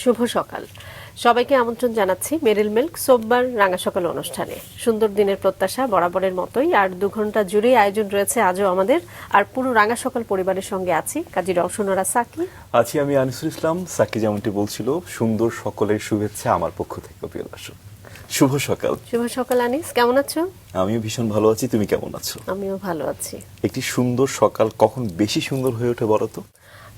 শুভ সকাল। সবাইকে আমন্ত্রণ জানাচ্ছি মেরিল মিল্ক সোমবার রাঙা সকাল অনুষ্ঠানে। সুন্দর দিনের প্রত্যাশা বরাবরের মতোই, আর 2 ঘন্টা জুড়েই আয়োজন রয়েছে আজও আমাদের। আর পুরো রাঙা সকাল পরিবারের সঙ্গে আছি কাজী রওশনরা সাকি, আছি আমি আনিসুল ইসলাম। সাকি যেমনটি বলছিল, সুন্দর সকলের শুভেচ্ছা আমার পক্ষ থেকে। প্রিয় দর্শক, শুভ সকাল। শুভ সকাল আনিস, কেমন আছো? আমিও ভীষণ ভালো আছি, তুমি কেমন আছো? আমিও ভালো আছি। একটি সুন্দর সকাল কখন বেশি সুন্দর হয়ে ওঠে বলো তো?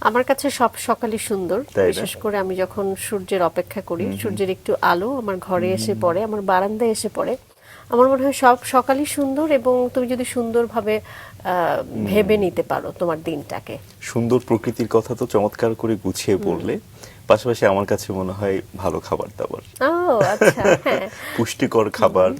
আমার কাছে সব সকালই সুন্দর, তাই না? বিশেষ করে আমি যখন সূর্যের অপেক্ষা করি, সূর্যের একটু আলো আমার ঘরে এসে পড়ে, আমার বারান্দায় এসে পড়ে, আমার মনে হয় সব সকালই সুন্দর। এবং তুমি যদি সুন্দরভাবে ভেবে নিতে পারো তোমার দিনটাকে। সুন্দর প্রকৃতির কথা তো চমৎকার করে গুছিয়ে পড়লে, পাশাপাশি আমার কাছে মনে হয় ভালো খাবার দাবার, ও আচ্ছা, হ্যাঁ, পুষ্টিকর খাবার,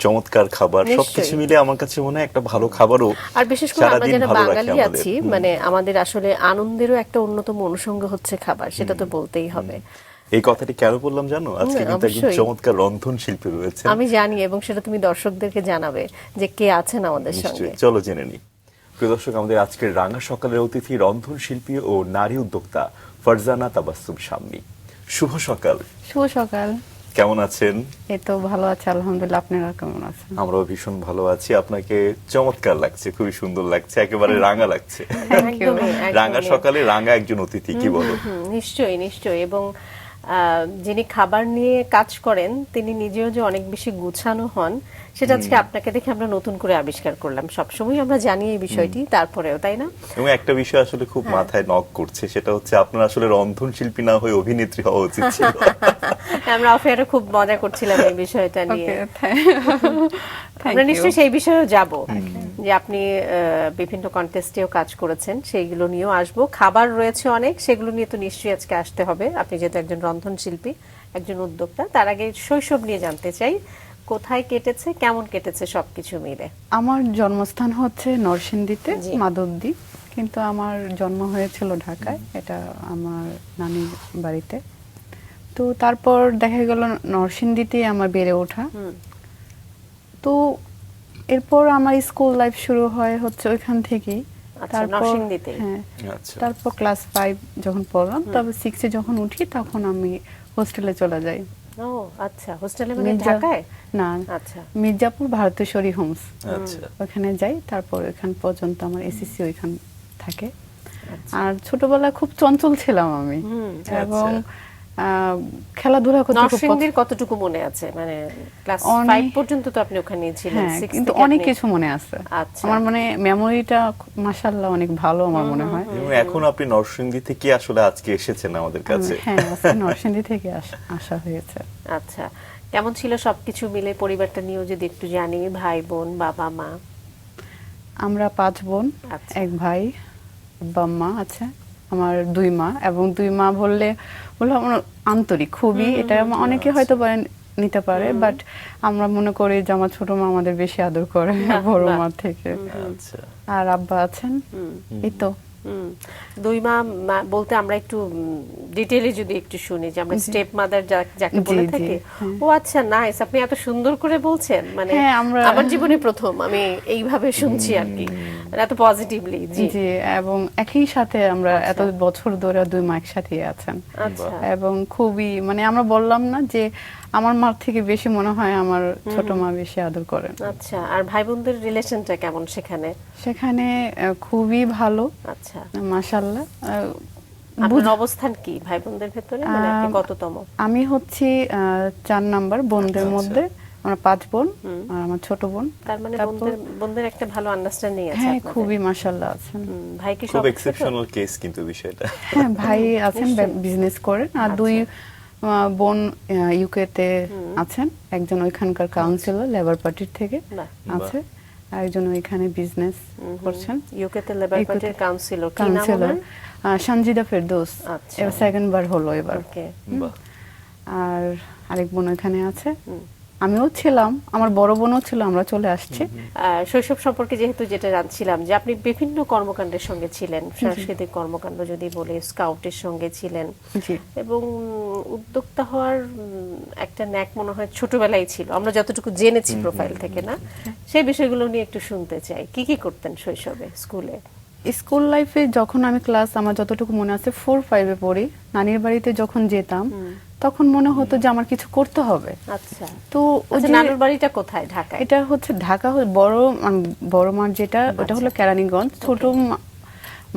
চমৎকার খাবার, নিশ্চয়ই। সবকিছু মিলে আমার কাছে মনে হয় একটা ভালো খাবারও আর বিশেষ করে আমরা সারাদিন যারা ভালো রাখে বাঙালি আমাদের। আছি, মানে আমাদের আসলে আনন্দেরও একটা অন্যতম অনুষঙ্গ হচ্ছে খাবার, সেটা তো বলতেই হবে। এই কথাটি কেন বললাম জানো? আজকে কিন্তু একজন অবশ্যই। চমৎকার রন্ধন শিল্পী রয়েছে। আমি জানি, এবং সেটা তুমি দর্শকদেরকে জানাবে যে কে আছেন আমাদের সঙ্গে। নিশ্চয়ই, চলো জেনে নিই। প্রিয় দর্শক, আমাদের আজকের রাঙা সকালের অতিথি রন্ধন শিল্পী ও নারী উদ্যোক্তা ফারজানা তাবাসসুম শাম্মী। শুভ সকাল। শুভ সকাল। কেমন আছেন? এই তো ভালো আছে আলহামদুলিল্লাহ, আপনারা কেমন আছেন? আমরাও ভীষণ ভালো আছি। আপনাকে চমৎকার লাগছে, খুবই সুন্দর লাগছে, একেবারে রাঙা লাগছে। একদমই, রাঙা একদমই। সকালে রাঙা একজন অতিথি, কি বলো? নিশ্চয়ই নিশ্চয়ই। এবং যিনি খাবার নিয়ে কাজ করেন তিনি নিজেও যে অনেক বেশি গুছানো হন, সেটা আজকে আপনাকে দেখে আমরা নতুন করে আবিষ্কার করলাম। সবসময় আমরা জানি এই বিষয়টি, তারপরেও, তাই না? এবং একটা বিষয় আসলে খুব মাথায় নক করছে, সেটা হচ্ছে আপনার আসলে রন্ধন শিল্পী না হয়ে অভিনেত্রী হওয়া উচিত ছিল। আমরা অফেয়ারে খুব মজা করছিলাম এই বিষয়টা নিয়ে। ওকে, আমরা নিশ্চয়ই সেই বিষয়েও যাব, যে আপনি বিভিন্ন কন্টেস্টেও কাজ করেছেন, সেইগুলো নিয়েও আসবো। খাবার রয়েছে অনেক, সেগুলো নিয়ে তো নিশ্চয়ই আজকে আসতে হবে। আপনি যেহেতু একজন রন্ধন শিল্পী, একজন উদ্যোক্তা, তার আগে শৈশব নিয়ে জানতে চাই, কোথায় কেটেছে, কেমন কেটেছে সবকিছু মিলে? আমার জন্মস্থান হচ্ছে নরসিংদীতে, জি। মাধবদী, কিন্তু আমার জন্ম হয়েছিল ঢাকায়, এটা আমার নানির বাড়িতে। তো তারপর দেখা গেল নরসিংদীতেই আমার বেড়ে ওঠা। তো এরপর আমার স্কুল লাইফ শুরু হয় হচ্ছে ওইখান থেকেই। আচ্ছা, নরসিংদীতেই। হ্যাঁ, আচ্ছা, তারপর ক্লাস 5 যখন পড়লাম, তবে 6-এ যখন উঠি তখন আমি হোস্টেলে চলে যাই। ও আচ্ছা, হোস্টেলে মানে মির্জা- ঢাকায়? না, আচ্ছা, মির্জাপুর ভারতেশ্বরী হোমস, আচ্ছা। ওখানে যাই। তারপর ওইখান পর্যন্ত আমার এসএসসি ওইখান থাকে। আচ্ছা। আর ছোটবেলায় খুব চঞ্চল ছিলাম আমি, এবং খেলাধুলা করতে খুব নরসিংদীর কতটুকু মনে আছে? মানে ক্লাস অনেক- 5 পর্যন্ত তো আপনি ওখানে ছিলেন, হ্যাঁ, 6 কিন্তু থেকে অনেক আপনি- কিছু মনে আছে। আচ্ছা। আমার মানে মেমোরিটা মাশাআল্লাহ অনেক ভালো আমার মনে হয়। এবং এখন আপনি নরসিংদী থেকে আসলে আজকে এসেছেন আমাদের কাছে। হ্যাঁ, আজকে নরসিংদী থেকে আসা হয়েছে। আচ্ছা, কেমন ছিল সবকিছু মিলে? পরিবারটা নিয়েও যদি একটু জানি, ভাই বোন, বাবা মা। আমরা 5 বোন, আচ্ছা। 1 ভাই, আব্বা মা আছে, আমার 2 মা। এবং 2 মা বললে আমার আন্তরিক খুবই, এটা অনেকে হয়তো বলেন নিতে পারে, বাট আমরা মনে করি যে আমার ছোট মা আমাদের বেশি আদর করে বড় বাহ। মা থেকে। আচ্ছা, আর আব্বা আছেন, এই তো। 2 মা বলতে আমরা একটু ডিটেইলে যদি একটু শুনি, যে আমরা স্টেপ মাদার যাকে জি, বলে জি, থাকি। হ্যাঁ। ও আচ্ছা, নাইস, আপনি এত সুন্দর করে বলছেন। মানে হ্যাঁ, আমরা- আমার জীবনে প্রথম আমি এইভাবে শুনছি আর কি, মানে এত পজিটিভলি। জি, জি, এবং একই সাথে আমরা এত বছর ধরে 2 মা একসাথে আছেন। আচ্ছা। এবং খুবই, মানে আমরা বললাম না যে আমার মার থেকে বেশি মনে হয় আমার ছোট মা বেশি আদর করেন। আচ্ছা, আর ভাই বোনদের রিলেশনটা কেমন সেখানে? সেখানে খুবই ভালো, আচ্ছা, মাশাআল্লাহ। আপনার অবস্থান কি ভাই বোনদের ভেতরে? মানে আপনি কততম? আমি হচ্ছি 4 নাম্বার বোনদের মধ্যে। আমরা 5 বোন, আর আমার ছোট বোন। তার মানে তারপর- বোনদের একটা ভালো আন্ডারস্ট্যান্ডিং আছে হ্যাঁ, আপনাদের? খুবই মাশাআল্লাহ আছেন। ভাই কি খুব সব ছোট? এক্সেপশনাল কেস কিন্তু বিষয়টা। হ্যাঁ, ভাই আছেন, নিশ্চয়ই। বিজনেস করেন। আর 2 বোন ইউকে তে আছেন, একজন ওইখানকার কাউন্সিলর লেবার পার্টির থেকে বাহ। আছে, আর একজন ওইখানে বিজনেস করছেন, ইউকে তে লেবার ইউকে তে পার্টির কাউন্সিলর। কি নাম কাউন্সিলর ওনার? সঞ্জিদা ফেরদৌস। আচ্ছা। এবার 2nd বার হলো এবার। ওকে। বাহ। আর আরেক বোন ওইখানে আছে, আমিও ছিলাম, আমার বড় বোনও ছিল, আমরা চলে আসছি। শৈশব সম্পর্কে যেহেতু যেটা জানছিলাম, যে আপনি বিভিন্ন কর্মকাণ্ডের সঙ্গে ছিলেন, সাংস্কৃতিক কর্মকাণ্ড যদি বলি, স্কাউটের সঙ্গে ছিলেন, জি। এবং উদ্যোক্তা হওয়ার একটা ন্যাক মনে হয় ছোটবেলায় ছিল, আমরা যতটুকু জেনেছি প্রোফাইল থেকে, না? সেই বিষয়গুলো নিয়ে একটু শুনতে চাই। কি কি করতেন শৈশবে স্কুলে? স্কুল লাইফে যখন আমি ক্লাস, আমার যতটুকু মনে আছে 4-5-এ পড়ি, নানির বাড়িতে যখন যেতাম তখন মনে হতো যে আমার কিছু করতে হবে। আচ্ছা, তো ওই আচ্ছা, যে নানুর বাড়িটা কোথায়? ঢাকায়? এটা হচ্ছে ঢাকা, বড় মার যেটা ওটা হলো কেরানীগঞ্জ, ছোট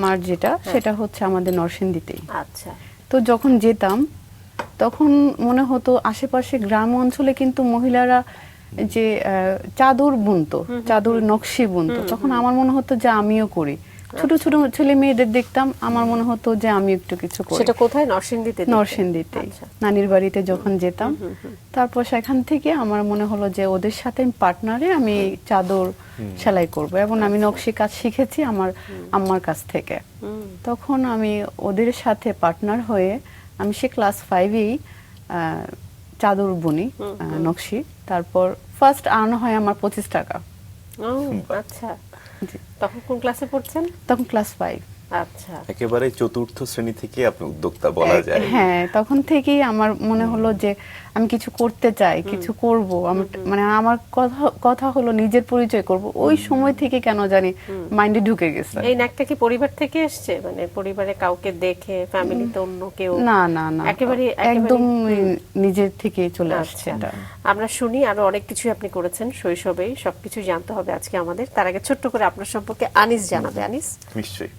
মার যেটা সেটা হচ্ছে আমাদের নরসিংদীতেই। আচ্ছা, তো যখন যেতাম তখন মনে হতো আশেপাশে গ্রাম অঞ্চলে কিন্তু মহিলারা যে চাদর বুনতো, চাদর নকশি বুনতো, তখন আমার মনে হতো যে আমিও করি। ছোট ছোট ছেলে মেয়েদের দেখতাম, আমার মনে হতো যে আমি একটু কিছু করি। সেটা কোথায়? নরসিংদীতে? নরসিংদীতে আচ্ছা। নানির বাড়িতে যখন যেতাম, তারপর সেখান থেকে আমার মনে হলো যে ওদের সাথে পার্টনারে আমি চাদর সেলাই করব, এবং আমি নকশি কাজ শিখেছি আমার আম্মার কাছ থেকে। তখন আমি ওদের সাথে পার্টনার হয়ে আমি সে ক্লাস 5-এই চাদর বুনি, নকশি। তারপর ফার্স্ট আর্ন হয় আমার 25 টাকা। ও আচ্ছা, তখন কোন ক্লাসে পড়ছেন? তখন ক্লাস 5। আচ্ছা, একেবারে চতুর্থ শ্রেণী থেকে আপনি উদ্যোক্তা বলা যায়। হ্যাঁ, তখন থেকেই আমার মনে হলো যে আমি কিছু করতে চাই, কিছু করব। মানে আমার কথা হলো নিজের পরিচয় করব। ওই সময় থেকে কেন জানি মাইন্ডে ঢুকে গেছে। এই ন্যাকটা কি পরিবার থেকে এসেছে? মানে পরিবারে কাউকে দেখে, ফ্যামিলিতে অন্য কেউ? না না না, একেবারে একদম নিজের থেকে চলে আসছে আচ্ছা, এটা। আমরা শুনি আরো অনেক কিছু আপনি করেছেন শৈশবেই, সবকিছু জানতে হবে আজকে আমাদের। তার আগে ছোট্ট করে আপনার সম্পর্কে আনিস জানাবে। আনিস। নিশ্চয়ই।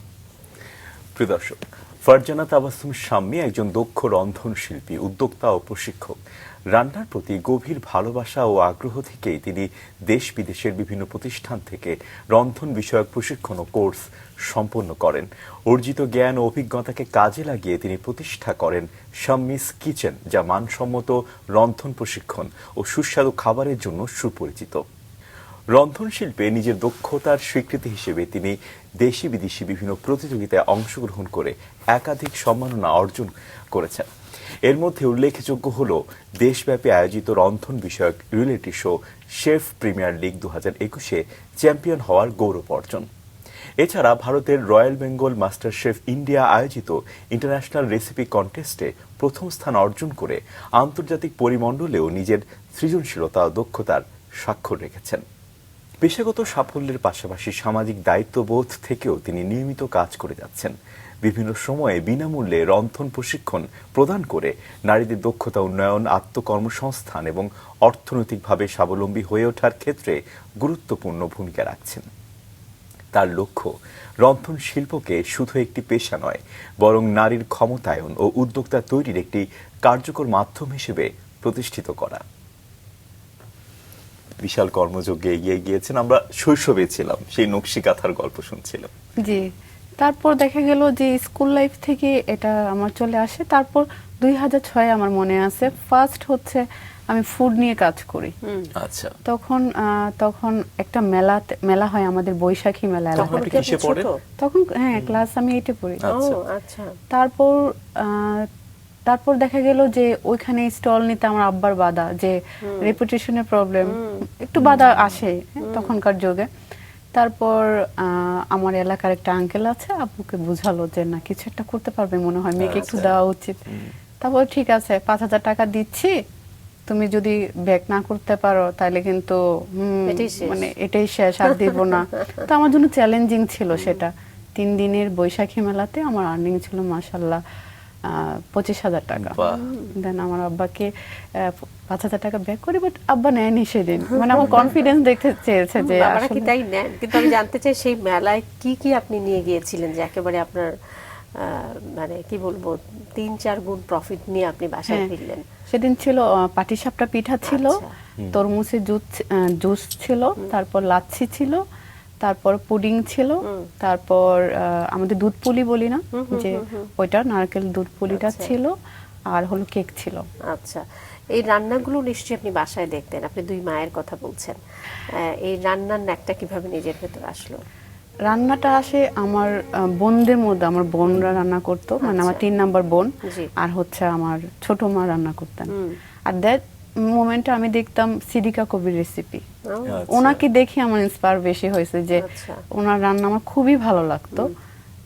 প্রিয় দর্শক, ফারজানা তাবাসসুম শাম্মী একজন দক্ষ রন্ধন শিল্পী, উদ্যোক্তা ও প্রশিক্ষক। রান্নার প্রতি গভীর ভালোবাসা ও আগ্রহ থেকেই তিনি দেশ বিদেশের বিভিন্ন প্রতিষ্ঠান থেকে রন্ধন বিষয়ক প্রশিক্ষণ ও কোর্স সম্পন্ন করেন। অর্জিত জ্ঞান ও অভিজ্ঞতাকে কাজে লাগিয়ে তিনি প্রতিষ্ঠা করেন শাম্মীস কিচেন, যা মানসম্মত রন্ধন প্রশিক্ষণ ও সুস্বাদু খাবারের জন্য সুপরিচিত। রন্ধন শিল্পে নিজের দক্ষতার স্বীকৃতি হিসেবে তিনি দেশি বিদেশি বিভিন্ন প্রতিযোগিতায় অংশগ্রহণ করে একাধিক সম্মাননা অর্জন করেছেন। এর মধ্যে উল্লেখযোগ্য হল দেশব্যাপী আয়োজিত রন্ধন বিষয়ক reality show chef premier league 2021-এ চ্যাম্পিয়ন হওয়ার গৌরব অর্জন। এছাড়া ভারতের royal Bengal master chef India আয়োজিত ইন্টারন্যাশনাল রেসিপি কন্টেস্টে প্রথম স্থান অর্জন করে আন্তর্জাতিক পরিমণ্ডলেও নিজের সৃজনশীলতা ও দক্ষতার স্বাক্ষর রেখেছেন। পেশাগত সাফল্যের পাশাপাশি সামাজিক দায়িত্ববোধ থেকেও তিনি নিয়মিত কাজ করে যাচ্ছেন। বিভিন্ন সময়ে বিনামূল্যে রন্ধন প্রশিক্ষণ প্রদান করে নারীদের দক্ষতা উন্নয়ন, আত্মকর্মসংস্থান এবং অর্থনৈতিকভাবে স্বাবলম্বী হয়ে ওঠার ক্ষেত্রে গুরুত্বপূর্ণ ভূমিকা রাখছেন। তার লক্ষ্য রন্ধন শিল্পকে শুধু একটি পেশা নয়, বরং নারীর ক্ষমতায়ন ও উদ্যোক্তা তৈরির একটি কার্যকর মাধ্যম হিসেবে প্রতিষ্ঠিত করা। বিশাল কর্মযজ্ঞে এগিয়ে গিয়েছেন। আমরা শৈশবে ছিলাম, সেই নকশি কাঁথার গল্প শুনছিলাম। জি, তারপর দেখা গেল যে স্কুল লাইফ থেকে এটা আমার চলে আসে। তারপর 2006 আমার মনে আছে, ফার্স্ট হচ্ছে আমি ফুড নিয়ে কাজ করি। আচ্ছা, তখন একটা মেলা হয় আমাদের, বৈশাখী মেলা তখন আপনি কিসে পড়েন? তখন হ্যাঁ, ক্লাস আমি 8-এ পড়ি। আচ্ছা, তারপর দেখা গেল যে ওইখানে স্টল নিতে আমার আব্বার বাধা, যে রেপুটেশনের প্রবলেম, একটু বাধা আসে তখনকার যুগে। তারপর আমার এলাকার একটা আঙ্কেল আছে, আব্বুকে বুঝালো যে না, কিছু একটা করতে পারবে মনে হয়, মেয়েকে একটু দেওয়া উচিত। তারপর ঠিক আছে, 5,000 টাকা দিচ্ছি, তুমি যদি ব্যাক না করতে পারো তাহলে কিন্তু মানে এটাই শেষ, আর দিব না। তো আমার জন্য চ্যালেঞ্জিং ছিল সেটা। 3 দিনের বৈশাখী মেলাতে আমার আর্নিং ছিল মাশাআল্লাহ 25,000 টাকা। দেন আমার আব্বাকে 5,000 টাকা ব্যাক করি, বাট আব্বা নেয়নি সেদিন। মানে আমার কনফিডেন্স দেখতে চেয়েছে যে বাবারা কি তাই নেন? কিন্তু আমি জানতে চাই সেই মেলায় কি কি আপনি নিয়ে গিয়েছিলেন যে একেবারে আপনার মানে কি বলবো 3-4 গুণ প্রফিট নিয়ে আপনি বাসায় ফিরলেন? সেদিন ছিল পাটিসাপটা পিঠা ছিল, তরমুজের জুস ছিল, তারপর লাচ্ছি ছিল, তারপর পুডিং ছিল, তারপর আমাদের দুধ পুলি বলি না, যে ওইটা নারকেল দুধ পুলিটা ছিল, আর হলো কেক ছিল। আচ্ছা, এই রান্নাগুলো নিশ্চয়ই আপনি বাসায় দেখতেন। আপনি 2 মায়ের কথা বলছেন, এই রান্নার ন্যাকটা কিভাবে নিজের ভেতর আসলো? রান্নাটা আসে আমার বোনদের মধ্যে। আমার বোনরা রান্না করতো, মানে আমার 3 নাম্বার বোন, আর হচ্ছে আমার ছোট মা রান্না করতেন। আর দ্যাট মোমেন্টে আমি দেখতাম সিদ্দিকা কবির রেসিপি, ওনাকে দেখে আমার ইন্সপায়ার বেশি হয়েছে, যে ওনার রান্না আমার খুবই ভালো লাগতো।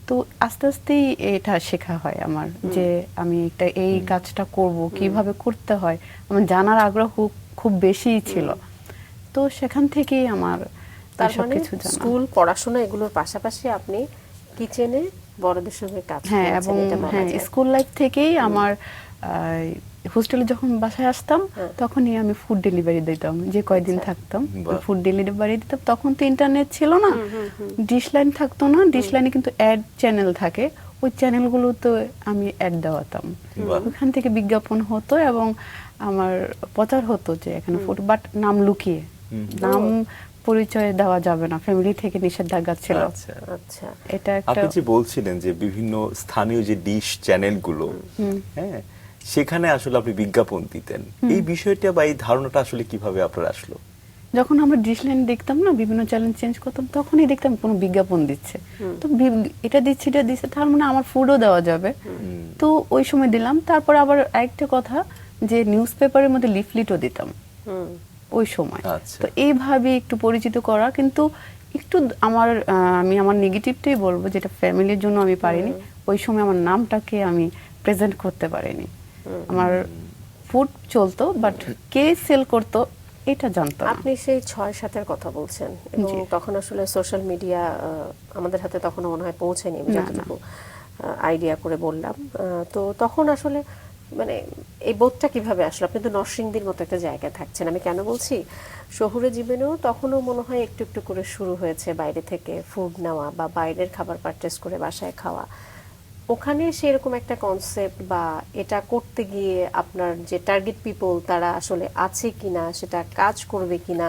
তো আস্তে আস্তেই এটা শেখা হয় আমার, যে আমি এই কাজটা করব, কিভাবে করতে হয় আমার জানার আগ্রহ খুব বেশি ছিল। তো সেখান থেকেই আমার তার মানে স্কুল পড়াশোনা এগুলোর পাশাপাশি আপনি কিচেনে বড়দের সঙ্গে কাজ হ্যাঁ, করেছেন, এবং এটা বলা হ্যাঁ, যায়। স্কুল লাইফ থেকেই আমার হোস্টেলে যখন বাসায় আসতাম তখনই আমি ফুড ডেলিভারি দিতাম, যে কয়দিন থাকতাম বাহ। ফুড ডেলিভারি দিতাম। তখন তো ইন্টারনেট ছিল না, ডিশ লাইন থাকতো না, ডিশ লাইনে কিন্তু অ্যাড চ্যানেল থাকে, ওই চ্যানেলগুলোতে আমি অ্যাড দেওয়াতাম, বাহ। ওখান থেকে বিজ্ঞাপন হতো এবং আমার প্রচার হতো যে এখানে ফুড, বাট নাম লুকিয়ে, নাম পরিচয় দেওয়া যাবে না, ফ্যামিলি থেকে নিষেধাজ্ঞা ছিল। আচ্ছা, আচ্ছা, এটা একটা আপনি যে বলছিলেন যে বিভিন্ন স্থানীয় যে ডিশ চ্যানেলগুলো, হ্যাঁ, সেখানে আসলে আপনি বিজ্ঞাপন দিতেন, এই বিষয়টা বা এই ধারণাটা আসলে কিভাবে আপনার আসলো? যখন আমরা ডিশ লাইন দেখতাম না, বিভিন্ন চ্যানেল চেঞ্জ করতাম, তখনই দেখতাম কোনো বিজ্ঞাপন দিচ্ছে, তো এটা দিচ্ছে এটা দিচ্ছে, তার মানে আমার ফুডও দেওয়া যাবে, তো ওই সময় দিলাম। তারপর আবার আরেকটা কথা, যে নিউজ পেপারের মধ্যে লিফলেটও দিতাম ওই সময়। আচ্ছা। তো এইভাবে একটু পরিচিত করা, কিন্তু একটু আমি আমার নেগেটিভটাই বলবো, যেটা ফ্যামিলির জন্য আমি পারিনি, ওই সময় আমার নামটাকে আমি প্রেজেন্ট করতে পারিনি। আমার ফুড চলতো, বাট কে সেল করতো এটা জানতাম না। আপনি সেই 6-7-এর কথা বলছেন, এবং জি। তখন আসলে সোশ্যাল মিডিয়া আমাদের হাতে তখনও মনে হয় পৌঁছেনি, আমি না, যতটুকু আইডিয়া করে বললাম। তো তখন আসলে মানে এই বোধটা কিভাবে আসলো? আপনি তো নরসিংদীর মতো একটা জায়গায় থাকছেন, আমি কেন বলছি, শহুরে জীবনেও তখনও মনে হয় একটু একটু করে শুরু হয়েছে বাইরে থেকে ফুড নেওয়া বা বাইরের খাবার পারচেস করে বাসায় খাওয়া। ওখানে সেরকম একটা কনসেপ্ট বা এটা করতে গিয়ে আপনার যে টার্গেট পিপল তারা আসলে আছে কিনা, সেটা কাজ করবে কিনা,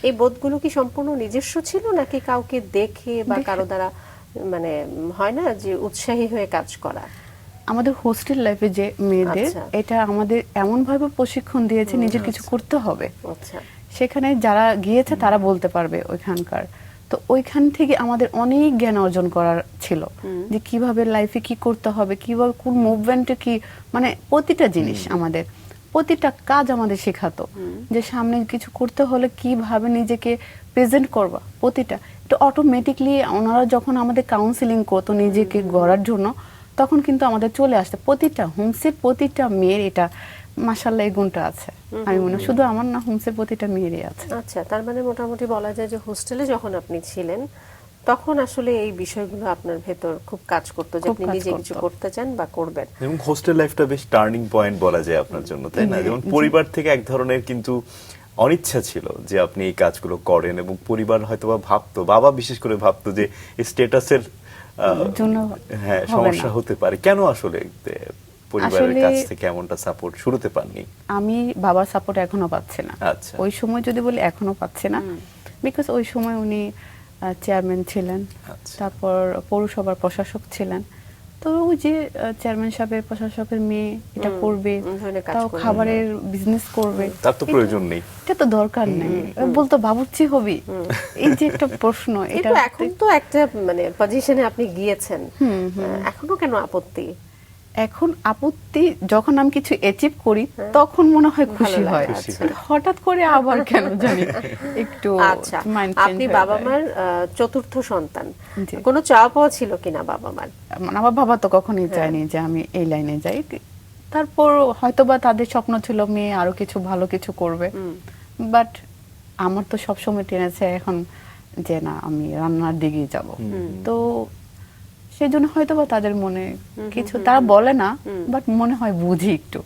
এই বোধগুলো কি সম্পূর্ণ নিজস্ব ছিল, নাকি কাউকে দেখে বা কারো দ্বারা, মানে হয় না যে উৎসাহী হয়ে কাজ করা? আমাদের হোস্টেল লাইফে যে মেয়েদের, আচ্ছা। এটা আমাদের এমন ভাবে প্রশিক্ষণ দিয়েছে, নিজের কিছু করতে হবে। আচ্ছা, সেখানে যারা গিয়েছে তারা বলতে পারবে ওইখানকার, তো ওইখান থেকে আমাদের অনেক জ্ঞান অর্জন করার ছিল, যে কিভাবে লাইফে কি করতে হবে, কিভাবে কোন মুভমেন্টে কি, মানে প্রতিটা জিনিস আমাদের, প্রতিটা কাজ আমাদের শেখাতো, যে সামনে কিছু করতে হলে কিভাবে নিজেকে প্রেজেন্ট করবা, প্রতিটা এটা অটোমেটিকলি ওনারা যখন আমাদের কাউন্সিলিং করতো নিজেকে গড়ার জন্য, তখন কিন্তু আমাদের চলে আসতো প্রতিটা হোমসের প্রতিটা মেয়ের এটা মাশাআল্লাহ এই গুণটা আছে। আমি মনে হয় শুধু আমার না, হোমসের প্রতিটা মেয়েরই আছে। আচ্ছা, তার মানে মোটামুটি বলা যায় যে হোস্টেলে যখন আপনি ছিলেন তখন আসলে এই বিষয়গুলো আপনার ভেতর খুব কাজ করতো, যে খুব আপনি কাজ নিজে কিছু করতো। করতে চান বা করবেন। এবং হোস্টেল লাইফটা বেশ টার্নিং পয়েন্ট বলা যায় আপনার জন্য, তাই না? যেমন পরিবার থেকে এক ধরনের কিন্তু অনিচ্ছা ছিল যে আপনি এই কাজগুলো করেন, এবং পরিবার হয়তোবা ভাবতো, বাবা বিশেষ করে ভাবতো যে স্ট্যাটাসের জন্য হ্যাঁ হবে সমস্যা না। হতে পারে। কেন আসলে পরিবারের আসলে কাছ থেকে এমনটা সাপোর্ট শুরুতে পাননি? আমি বাবার সাপোর্ট এখনো পাচ্ছি না। আচ্ছা। ওই সময় যদি বলি এখনো পাচ্ছি না, বিকজ ওই সময় উনি চেয়ারম্যান ছিলেন, আচ্ছা। তারপর পৌরসভার প্রশাসক ছিলেন, তো ওই যে চেয়ারম্যান সাহেবের প্রশাসকের মেয়ে এটা করবে, ধরনের কাজ তাও করবে। খাবারের বিজনেস করবে, তার তো প্রয়োজন নেই। এটা তো দরকার নেই, বলতো বাবুর্চি হবি, এই যে একটা প্রশ্ন, এটা কিন্তু এখন তো একটা মানে পজিশনে আপনি গিয়েছেন, এখনো কেন আপত্তি? এখন আপত্তি, যখন আমি কিছু অ্যাচিভ করি তখন মনে হয় খুশি ভালো হয়, লাগে, আচ্ছা। হঠাৎ করে আবার কেন জানি একটু আচ্ছা, মাইন্ড আপনি বাবা মার চতুর্থ সন্তান, জি। কোনো চাওয়া পাওয়া ছিল কিনা বাবা মার? মানে আমার বাবা তো কখনোই চায়নি যে আমি এই লাইনে যাই, তারপর হয়তোবা তাদের স্বপ্ন ছিল মেয়ে আরো কিছু ভালো কিছু করবে, বাট আমার তো সবসময় টেনেছে এখন যে না আমি রান্নার দিকেই যাব, তো সেই জন্য হয়তোবা তাদের মনে কিছু, তারা বলে না বাট মনে হয় বুঝি একটু,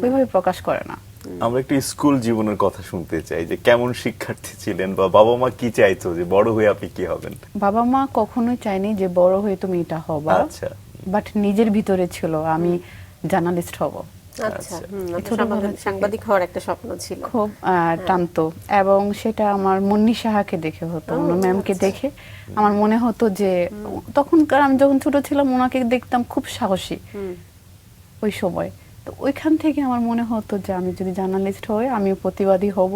ওইভাবে প্রকাশ করে না। আমরা একটু স্কুল জীবনের কথা শুনতে চাই, যে কেমন শিক্ষার্থী ছিলেন, বা বাবা মা কি চাইতো যে বড় হয়ে আপনি কি হবেন? বাবা মা কখনোই চায়নি যে বড় হয়ে তুমি এটা হবা, আচ্ছা। বাট নিজের ভিতরে ছিল আমি জার্নালিস্ট হব, আচ্ছা, আপনার ছোটবেলা থেকে সাংবাদিক হওয়ার একটা স্বপ্ন ছিল। খুব টানতো, এবং সেটা আমার মুন্নি সাহাকে দেখে হতো, ওনার ম্যামকে দেখে আমার মনে হতো যে তখনকার আমি যখন ছোট ছিলাম ওনাকে দেখতাম খুব সাহসী ওই সময়, তো ওইখান থেকে আমার মনে হতো যে আমি যদি জার্নালিস্ট হই আমিও প্রতিবাদী হব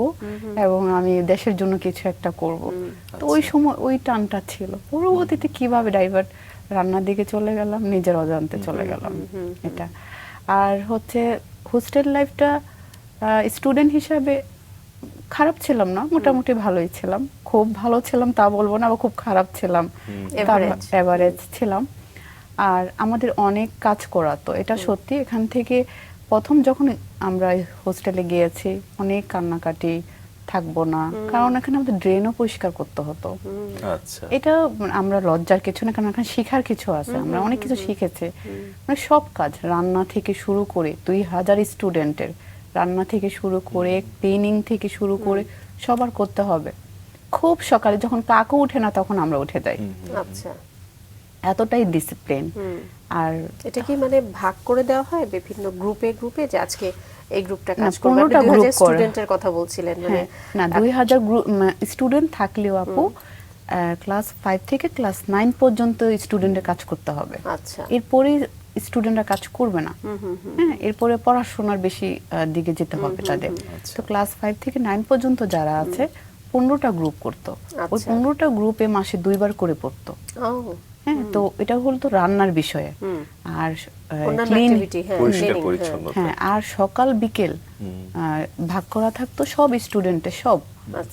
এবং আমি দেশের জন্য কিছু একটা করব, তো ওই সময় ওই টানটা ছিল। পরবর্তীতে কিভাবে ডাইভার্ট রান্নার দিকে চলে গেলাম, নিজের অজান্তে চলে গেলাম এটা। আর হচ্ছে হোস্টেল লাইফটা স্টুডেন্ট হিসাবে খারাপ ছিলাম না, মোটামুটি ভালোই ছিলাম, খুব ভালো ছিলাম তা বলবো না, আবার খুব খারাপ ছিলাম, এভারেজ ছিলাম। আর আমাদের অনেক কাজ করাতো, এটা সত্যি। এখান থেকে প্রথম যখন আমরা হোস্টেলে গিয়েছি অনেক কান্নাকাটি, থাকবো না, কারণ এখানে আমাদের ড্রেনও পরিষ্কার করতে হতো। আচ্ছা, এটা আমরা লজ্জার কিছু না, কারণ এখানে শেখার কিছু আছে, আমরা অনেক কিছু শিখেছি। মানে সব কাজ, রান্না থেকে শুরু করে 2000 স্টুডেন্টের রান্না থেকে শুরু করে ক্লিনিং থেকে শুরু করে সবার করতে হবে। খুব সকালে যখন কাকও উঠে না তখন আমরা উঠে যাই, আচ্ছা, এতটাই ডিসিপ্লিন। আর এটা কি মানে ভাগ করে দেওয়া হয় বিভিন্ন গ্রুপে গ্রুপে, যে আজকে এই গ্রুপটা কাজ না, করবে? 15টা আপনি গ্রুপ 2000 করে। স্টুডেন্টের কথা বলছিলেন, মানে হ্যাঁ, না 2000 স্টুডেন্ট থাকলেও আপু ক্লাস 5 থেকে ক্লাস 9 পর্যন্ত স্টুডেন্টের কাজ করতে হবে। আচ্ছা, এরপরে স্টুডেন্টরা কাজ করবে না। হ্যাঁ, এরপরে পড়াশোনার বেশি দিকে যেতে হবে তাদের। তো ক্লাস 5 থেকে 9 পর্যন্ত যারা আছে 15টা গ্রুপ করতো। ওই আচ্ছা। 15টা গ্রুপে মাসে 2বার করে পড়তো। ও, হ্যাঁ, তো এটা হলো তো রান্নার বিষয়ে। আর অন্যান্য ক্লিন, activity, হ্যাঁ, পরিষ্কার cleaning, পরিচ্ছন্নতা। হ্যাঁ, আর সকাল বিকেল ভাগ করা থাকতো সব স্টুডেন্টের, সব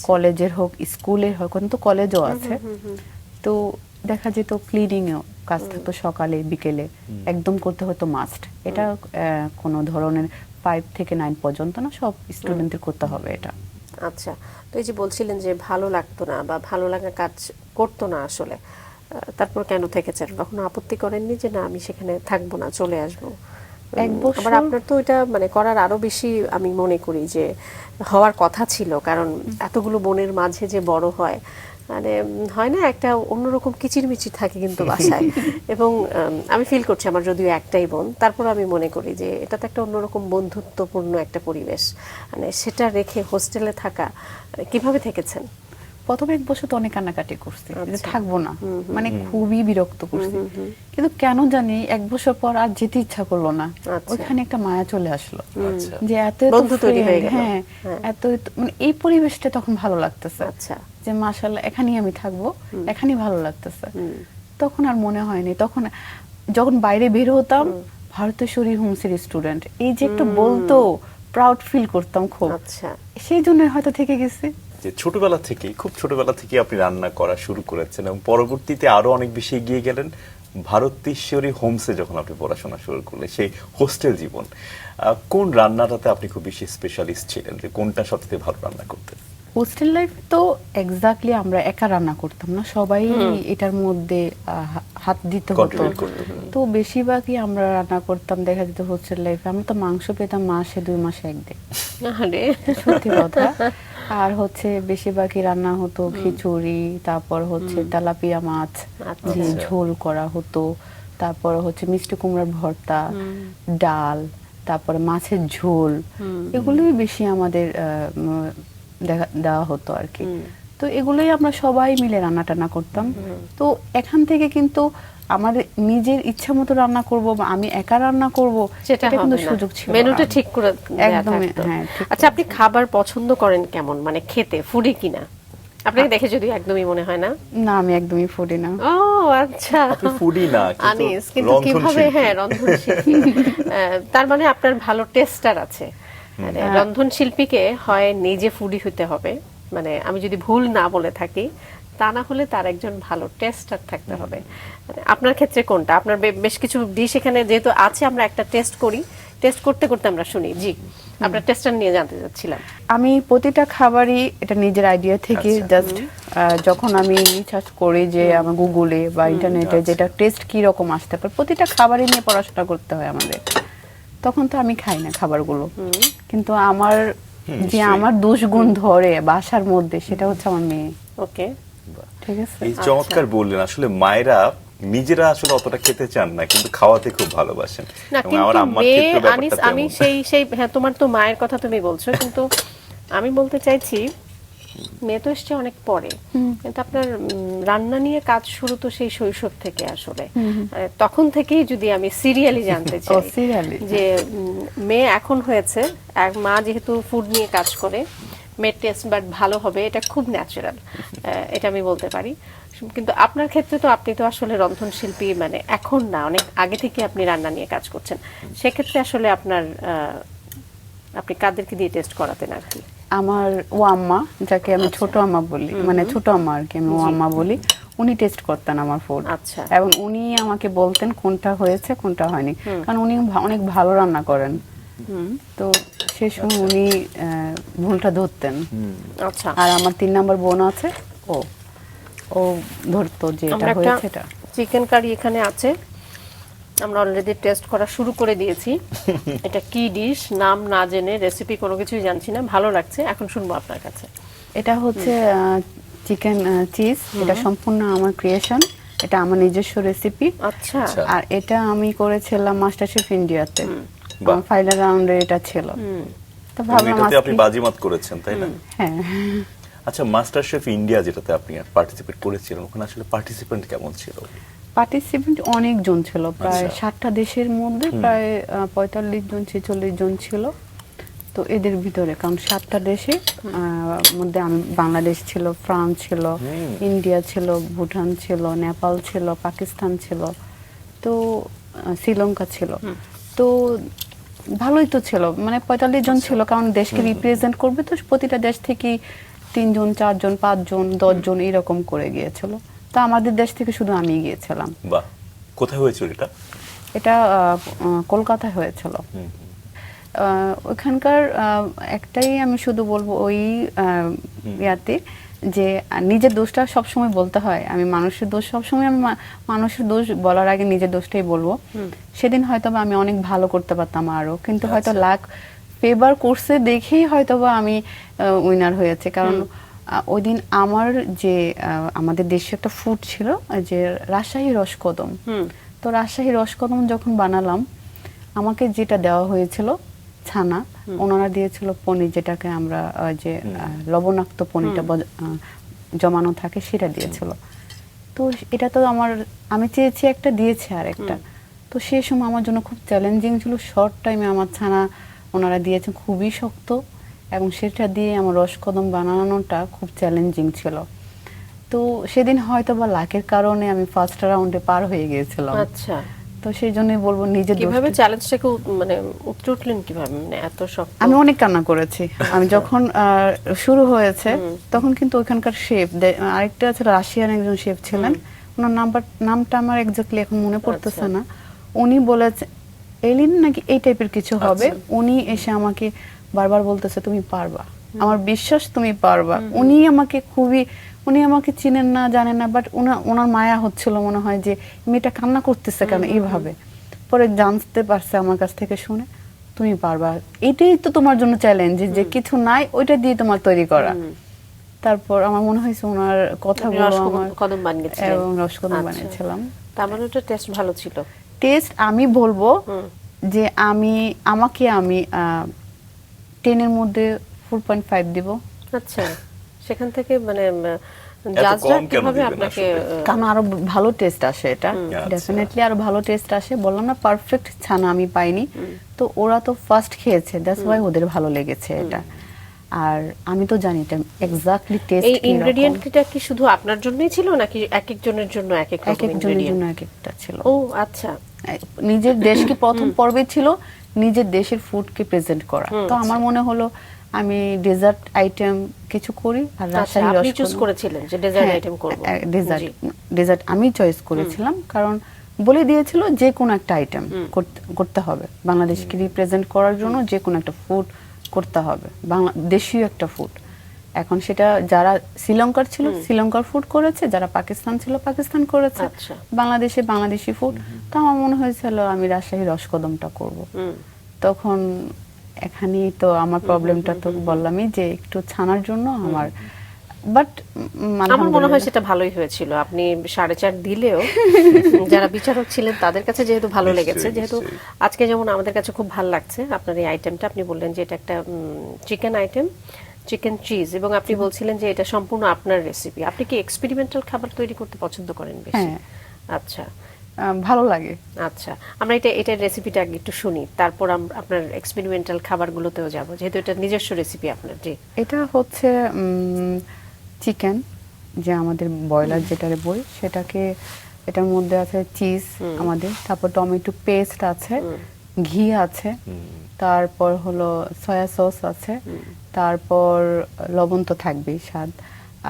কলেজের হোক স্কুলের হোক, কিন্তু কলেজও আছে। তো দেখা যেত ক্লিনিং এও কাজ থাকতো সকালে বিকেলে, একদম করতে হতো মাস্ট। এটা কোনো ধরনের 5 থেকে 9 পর্যন্ত না, সব স্টুডেন্টদের করতে হবে এটা। আচ্ছা। তো এই যে বলছিলেন যে ভালো লাগতো না বা ভালো লাগা কাজ করতো না আসলে, তারপর কেন থেকেছেন? কখনো আপত্তি করেননি যে না আমি সেখানে থাকবো না, চলে আসবো? এক বছর- আবার আপনার তো এটা মানে করার আরো বেশি আমি মনে করি যে হওয়ার কথা ছিল, কারণ এতগুলো বোনের মাঝে যে বড় হয়, মানে হয় না একটা অন্যরকম কিচিরমিচির থাকে কিন্তু বাসায়। এবং আমি ফিল করছি, আমার যদিও একটাই বোন, তারপর আমি মনে করি যে এটা তো একটা অন্যরকম বন্ধুত্বপূর্ণ একটা পরিবেশ, মানে সেটা রেখে হোস্টেলে থাকা, কিভাবে থেকেছেন? প্রথম এক বছর তো অনেক কান্নাকাটি করছি যে আচ্ছা। থাকবো না, মানে খুবই বিরক্ত করছি। কিন্তু কেন জানি এক বছর পর আর যেতে ইচ্ছা করলো না। আচ্ছা। ওইখানে একটা মায়া চলে আসলো আচ্ছা। যে এত বন্ধু তৈরি হয়ে গেল। হ্যাঁ, হ্যাঁ। মানে এই পরিবেশটা তখন ভালো লাগতেছে আচ্ছা। যে মাশাআল্লাহ এখানেই আমি থাকবো, এখানেই ভালো লাগতেছে। তখন আর মনে হয়নি। তখন যখন বাইরে বের হতাম, ভারতেশ্বরী হোমসের স্টুডেন্ট এই যে একটু বলতো, প্রাউড ফিল করতাম খুব। আচ্ছা। সেই জন্য হয়তো থেকে গেছি। যে ছোটবেলা থেকেই, খুব ছোটবেলা থেকে আপনি রান্না করা শুরু করেছেন এবং পরবর্তীতে আরো অনেক বেশি এগিয়ে গেলেন ভারতেশ্বরী হোমসে যখন আপনি পড়াশোনা শুরু করলেন, সেই হোস্টেল জীবন। কোন রান্নাটাতে আপনি খুব বেশি স্পেশালিস্ট ছিলেন, যে কোনটা সবথেকে ভালো রান্না করতেন? হোস্টেল লাইফ তো এক্স্যাক্টলি আমরা একা রান্না করতাম না, সবাই এটার মধ্যে হাত দিতে হতো। Contribute করতে হতো। তো বেশিরভাগই আমরা রান্না করতাম। দেখা যেত হোস্টেল লাইফে আমরা তো মাংস পেতাম মাসে 2 মাসে একদিন, আরে সত্যি কথা। আর হচ্ছে বেশিরভাগই রান্না হতো খিচুড়ি, তারপর হচ্ছে তেলাপিয়া মাছ দিয়ে ঝোল করা হতো, তারপর হচ্ছে মিষ্টি কুমড়ার ভর্তা, ডাল, তারপরে মাছের ঝোল, এগুলোই বেশি আমাদের দেওয়া হতো আর কি। তো এগুলোই আমরা সবাই মিলে রান্না টান্না করতাম। তো এখান থেকে কিন্তু আমাদের নিজের ইচ্ছা মতো রান্না করব বা আমি একা রান্না করব সেটা এটা কিন্তু হবে না। সুযোগ ছিল না। মেনুটা ঠিক করে দেয়া একদমই, থাকতো। হ্যাঁ, ঠিক আচ্ছা, আপনি খাবার পছন্দ করেন কেমন, মানে খেতে ফুডি কিনা? আপনাকে দেখে যদি একদমই মনে হয় না। না, আমি একদমই ফুডি না। ও আচ্ছা, আপনি ফুডি না, আনিস, কিন্তু কিভাবে, হ্যাঁ, রন্ধনশিল্পী। তার মানে আপনার ভালো টেস্টার আছে। মানে রন্ধনশিল্পীকে হয় নিজে ফুডি হতে হবে, মানে আমি যদি ভুল না বলে থাকি, তা না হলে তার একজন ভালো টেস্টার থাকতে হবে। মানে আপনার ক্ষেত্রে কোনটা? আপনার বেশ কিছু ডিশ এখানে যেহেতু আছে, আমরা একটা টেস্ট করি, টেস্ট করতে করতে আমরা শুনি। জি, আপনার টেস্টার নিয়ে জানতে চাচ্ছিলাম। আমি প্রতিটা খাবারই এটা নিজের আইডিয়া থেকে জাস্ট যখন আমি রিসার্চ করি যে আমার গুগলে বা ইন্টারনেটে যেটা টেস্ট কি রকম আসতে পারে, প্রতিটা খাবারই নিয়ে পড়াশোনা করতে হয় আমাদের। তখন তো আমি খাই না খাবারগুলো, কিন্তু আমার যে আমার দোষ গুণ ধরে বাসার মধ্যে, সেটা হচ্ছে আমার মেয়ে। ওকে, ঠিক আছে। এই চমৎকার বললেন, আসলে মায়েরা নিজেরা আসলে অতটা খেতে চান না, কিন্তু খাওয়াতে খুব ভালোবাসেন। না এবং কিন্তু আমার আম্মার মেয়ে, ক্ষেত্রে আনিস, ব্যাপারটা আমি তেমন। সেই হ্যাঁ, তোমার তো মায়ের কথা তুমি বলছো, কিন্তু আমি বলতে চাইছি মেয়ে তো এসছে অনেক পরে, কিন্তু আপনার রান্না নিয়ে কাজ শুরু তো সেই শৈশব থেকে আসলে। তখন থেকেই যদি আমি সিরিয়ালি জানতে চাই serially, যে মেয়ে এখন হয়েছে, এক মা যেহেতু ফুড নিয়ে কাজ করে, মেয়ের টেস্ট বাট ভালো হবে, এটা খুব ন্যাচারাল, এটা আমি বলতে পারি। কিন্তু আপনার ক্ষেত্রে তো আপনি তো আসলে রন্ধনশিল্পী, মানে এখন না, অনেক আগে থেকে আপনি রান্না নিয়ে কাজ করছেন। সেক্ষেত্রে আসলে আপনার আপনি কাদেরকে দিয়ে টেস্ট করাতেন আর কি? আমার ও আম্মা, যাকে আমি ছোট আম্মা বলি, মানে ছোট আম্মা আর কি, আমি ও আম্মা বলি, উনি টেস্ট করতেন আমার ফুড। আচ্ছা। এবং উনি আমাকে বলতেন কোনটা হয়েছে কোনটা হয়নি, কারণ উনি অনেক ভালো রান্না করেন। তো সেই সময় উনি ভুলটা ধরতেন। আচ্ছা, আর আমার 3 নাম্বার বোন আছে, ও ও ধরতো যে এটা আমরা একটা হয়েছে এটা। চিকেন কারি এখানে আছে, আমরা অলরেডি টেস্ট করা শুরু করে দিয়েছি। এটা কি ডিশ নাম না জেনে, রেসিপি কোনো কিছুই জানছি না, ভালো লাগছে, এখন শুনবো আপনার কাছে। এটা হচ্ছে চিকেন চিজ, এটা সম্পূর্ণ আমার ক্রিয়েশন, এটা আমার নিজস্ব রেসিপি। আচ্ছা, আর এটা আমি করেছিলাম মাস্টার শেফ ইন্ডিয়াতে, বাহ। ফাইনাল রাউন্ডে এটা ছিল। তো এবং ভাবলাম এটাতে আপনি আজকে- বাজিমাত করেছেন, তাই না? হ্যাঁ, আচ্ছা, মাস্টার শেফ ইন্ডিয়া যেটাতে আপনি পার্টিসিপেট করেছিলেন, ওখানে আসলে পার্টিসিপেন্ট কেমন ছিল? পার্টিসিপেন্ট অনেকজন ছিল, প্রায় আচ্ছা। 60টা দেশের মধ্যে প্রায় 45 জন 46 জন ছিল। তো এদের ভিতরে কারণ 7টা দেশে মধ্যে আমি, বাংলাদেশ ছিল, ফ্রান্স ছিল, ইন্ডিয়া ছিল, ভুটান ছিল, নেপাল ছিল, পাকিস্তান ছিল, তো শ্রীলঙ্কা ছিল। তো ভালোই তো ছিল, মানে 45 জন ছিল, কারণ দেশকে রিপ্রেজেন্ট করবে, তো প্রতিটা দেশ থেকে 3 জন 4 জন 5 জন 10 জন এরকম করে গিয়েছিল। তো আমাদের দেশ থেকে শুধু আমি গিয়েছিলাম। বাহ, কোথায় হয়েছিল এটা? এটা কলকাতায় হয়েছিল। ওখানকার একটাই আমি শুধু বলবো ওই ইয়াতে যে নিজের দোষটা সবসময় বলতে হয়। আমি মানুষের দোষ সবসময়, আমি মানুষের দোষ বলার আগে নিজের দোষটাই বলবো। সেদিন হয়তো বা আমি অনেক ভালো করতে পারতাম আরো, কিন্তু হয়তো লাক ফেভার করছে দেখেই হয়তো বা আমি উইনার হয়েছে। কারণ ওই দিন আমার যে আমাদের দেশে একটা ফুড ছিল যে রাজশাহী রসকদম। তো রাজশাহী রসকদম যখন বানালাম, আমাকে যেটা দেওয়া হয়েছিল ছানা, ওনারা দিয়েছিল পনির, যেটাকে আমরা যে লবণাক্ত পনিরটা জমানো থাকে সেটা দিয়েছিল। তো এটা তো আমি চেয়েছি একটা, দিয়েছে আর একটা। তো সেই সময় আমার জন্য খুব চ্যালেঞ্জিং ছিল। শর্ট টাইমে আমার ছানা ওনারা দিয়েছেন খুবই শক্ত, এবং সেটা দিয়ে আমার রসকদম বানানোটা খুব চ্যালেঞ্জিং ছিল। তো সেদিন হয়তো বা লাকের কারণে আমি ফার্স্ট রাউন্ডে পার হয়ে গিয়েছিলাম। আচ্ছা, তো সেই জন্যই বলবো নিজের কিভাবে দোষটা। চ্যালেঞ্জটাকে মানে উতরে উঠলেন কিভাবে, মানে এত শক্ত? আমি অনেক কান্না করেছি। আমি যখন শুরু হয়েছে তখন কিন্তু ওখানকার শেফ, আরেকটা আছে রাশিয়ান একজন শেফ ছিলেন, ওনার নামটা আমার এক্স্যাক্টলি এখন মনে পড়তেছে না। উনি বলেছে এলিন নাকি এই টাইপের কিছু হবে। উনি এসে আমাকে বারবার বলতেছে তুমি পারবা, আমার বিশ্বাস তুমি পারবা। উনি আমাকে চিনেন না, জানেন না, বাট ওনার মায়া হচ্ছিল মনে হয় যে মেয়েটা কান্না করতেছে কেন এইভাবে। পরে জানতে পারছে আমার কাছ থেকে শুনে, তুমি পারবা, এটাই তো তোমার জন্য চ্যালেঞ্জ, যে কিছু নাই ওইটা দিয়ে তোমার তৈরি করা। তারপর আমার মনে হয়েছে ওনার কথাগুলো আমার, রসকদম বানিয়েছিলেন এবং রসকদম বানিয়েছিলাম। তার মানে ওটা টেস্ট ভালো ছিল? টেস্ট আমি বলবো যে আমাকে 10 এর মধ্যে 4.5 দিব। আচ্ছা, সেখান থেকে মানে এত জাজরা কম কেন কিভাবে দিবেন আপনাকে আসলে? কারণ আরো ভালো টেস্ট আসে, এটা ডেফিনেটলি আরো ভালো টেস্ট আসে। বললাম না পারফেক্ট ছানা আমি পাইনি, তো ওরা তো ফার্স্ট খেয়েছে, দ্যাটস ওয়াই ওদের ভালো লেগেছে এটা। আর আমি তো জানি এটা এক্স্যাক্টলি টেস্ট এই ইনগ্রেডিয়েন্টটা কি শুধু আপনার জন্যই ছিল, নাকি এক একজনের জন্য এক এক রকম একজনের ইনগ্রেডিয়েন্ট? জন্য এক একটা ছিল। ও আচ্ছা, নিজের দেশকে প্রথম পর্বে ছিল নিজের দেশের ফুডকে প্রেজেন্ট করা। তো আমার মনে হলো আমি ডেজার্ট আইটেম কিছু করি। আর রাজশাহী আপনি চুজ রসকদম, করেছিলেন যে ডেজার্ট আইটেম করব? ডেজার্ট আমি চয়েস করেছিলাম, কারণ বলে দিয়েছিল যে কোনো একটা আইটেম করতে হবে, বাংলাদেশকে রিপ্রেজেন্ট করার জন্য যে কোনো একটা ফুড করতে হবে, দেশীয় একটা ফুড। এখন সেটা যারা শ্রীলঙ্কার ছিল শ্রীলঙ্কার ফুড করেছে, যারা পাকিস্তান ছিল পাকিস্তান করেছে, বাংলাদেশে বাংলাদেশি ফুড। তো আমার মনে হয়েছিল আমি রাজশাহী রসকদমটা করব। তখন এখানেই তো আমার প্রবলেমটা তো বললামই যে একটু ছানার জন্য আমার, বাট আমার মনে হয় সেটা ভালোই হয়েছিল। আপনি 4.5 দিলেও যারা বিচারক ছিলেন তাদের কাছে যেহেতু ভালো লেগেছে, যেহেতু আজকে যেমন আমাদের কাছে খুব ভালো লাগছে আপনার এই আইটেমটা। আপনি বললেন যে এটা একটা চিকেন আইটেম, চিকেন চিজ, এবং আপনি বলছিলেন যে এটা সম্পূর্ণ আপনার রেসিপি। আপনি কি এক্সপেরিমেন্টাল খাবার তৈরি করতে পছন্দ করেন বেশি? হ্যাঁ, আচ্ছা, ভালো লাগে। আচ্ছা, আমরা এটার রেসিপিটা আগে একটু শুনি, তারপর আপনার এক্সপেরিমেন্টাল খাবারগুলোতেও যাব, যেহেতু এটা নিজস্ব রেসিপি আপনার। জি, এটা হচ্ছে চিকেন, যে আমাদের ব্রয়লার যেটারে বই, সেটাকে এটার মধ্যে আছে চিজ আমাদের, তারপর টমেটো পেস্ট আছে, ঘি আছে, তারপর হলো সয়া সস আছে, তারপর লবণ তো থাকবেই স্বাদ,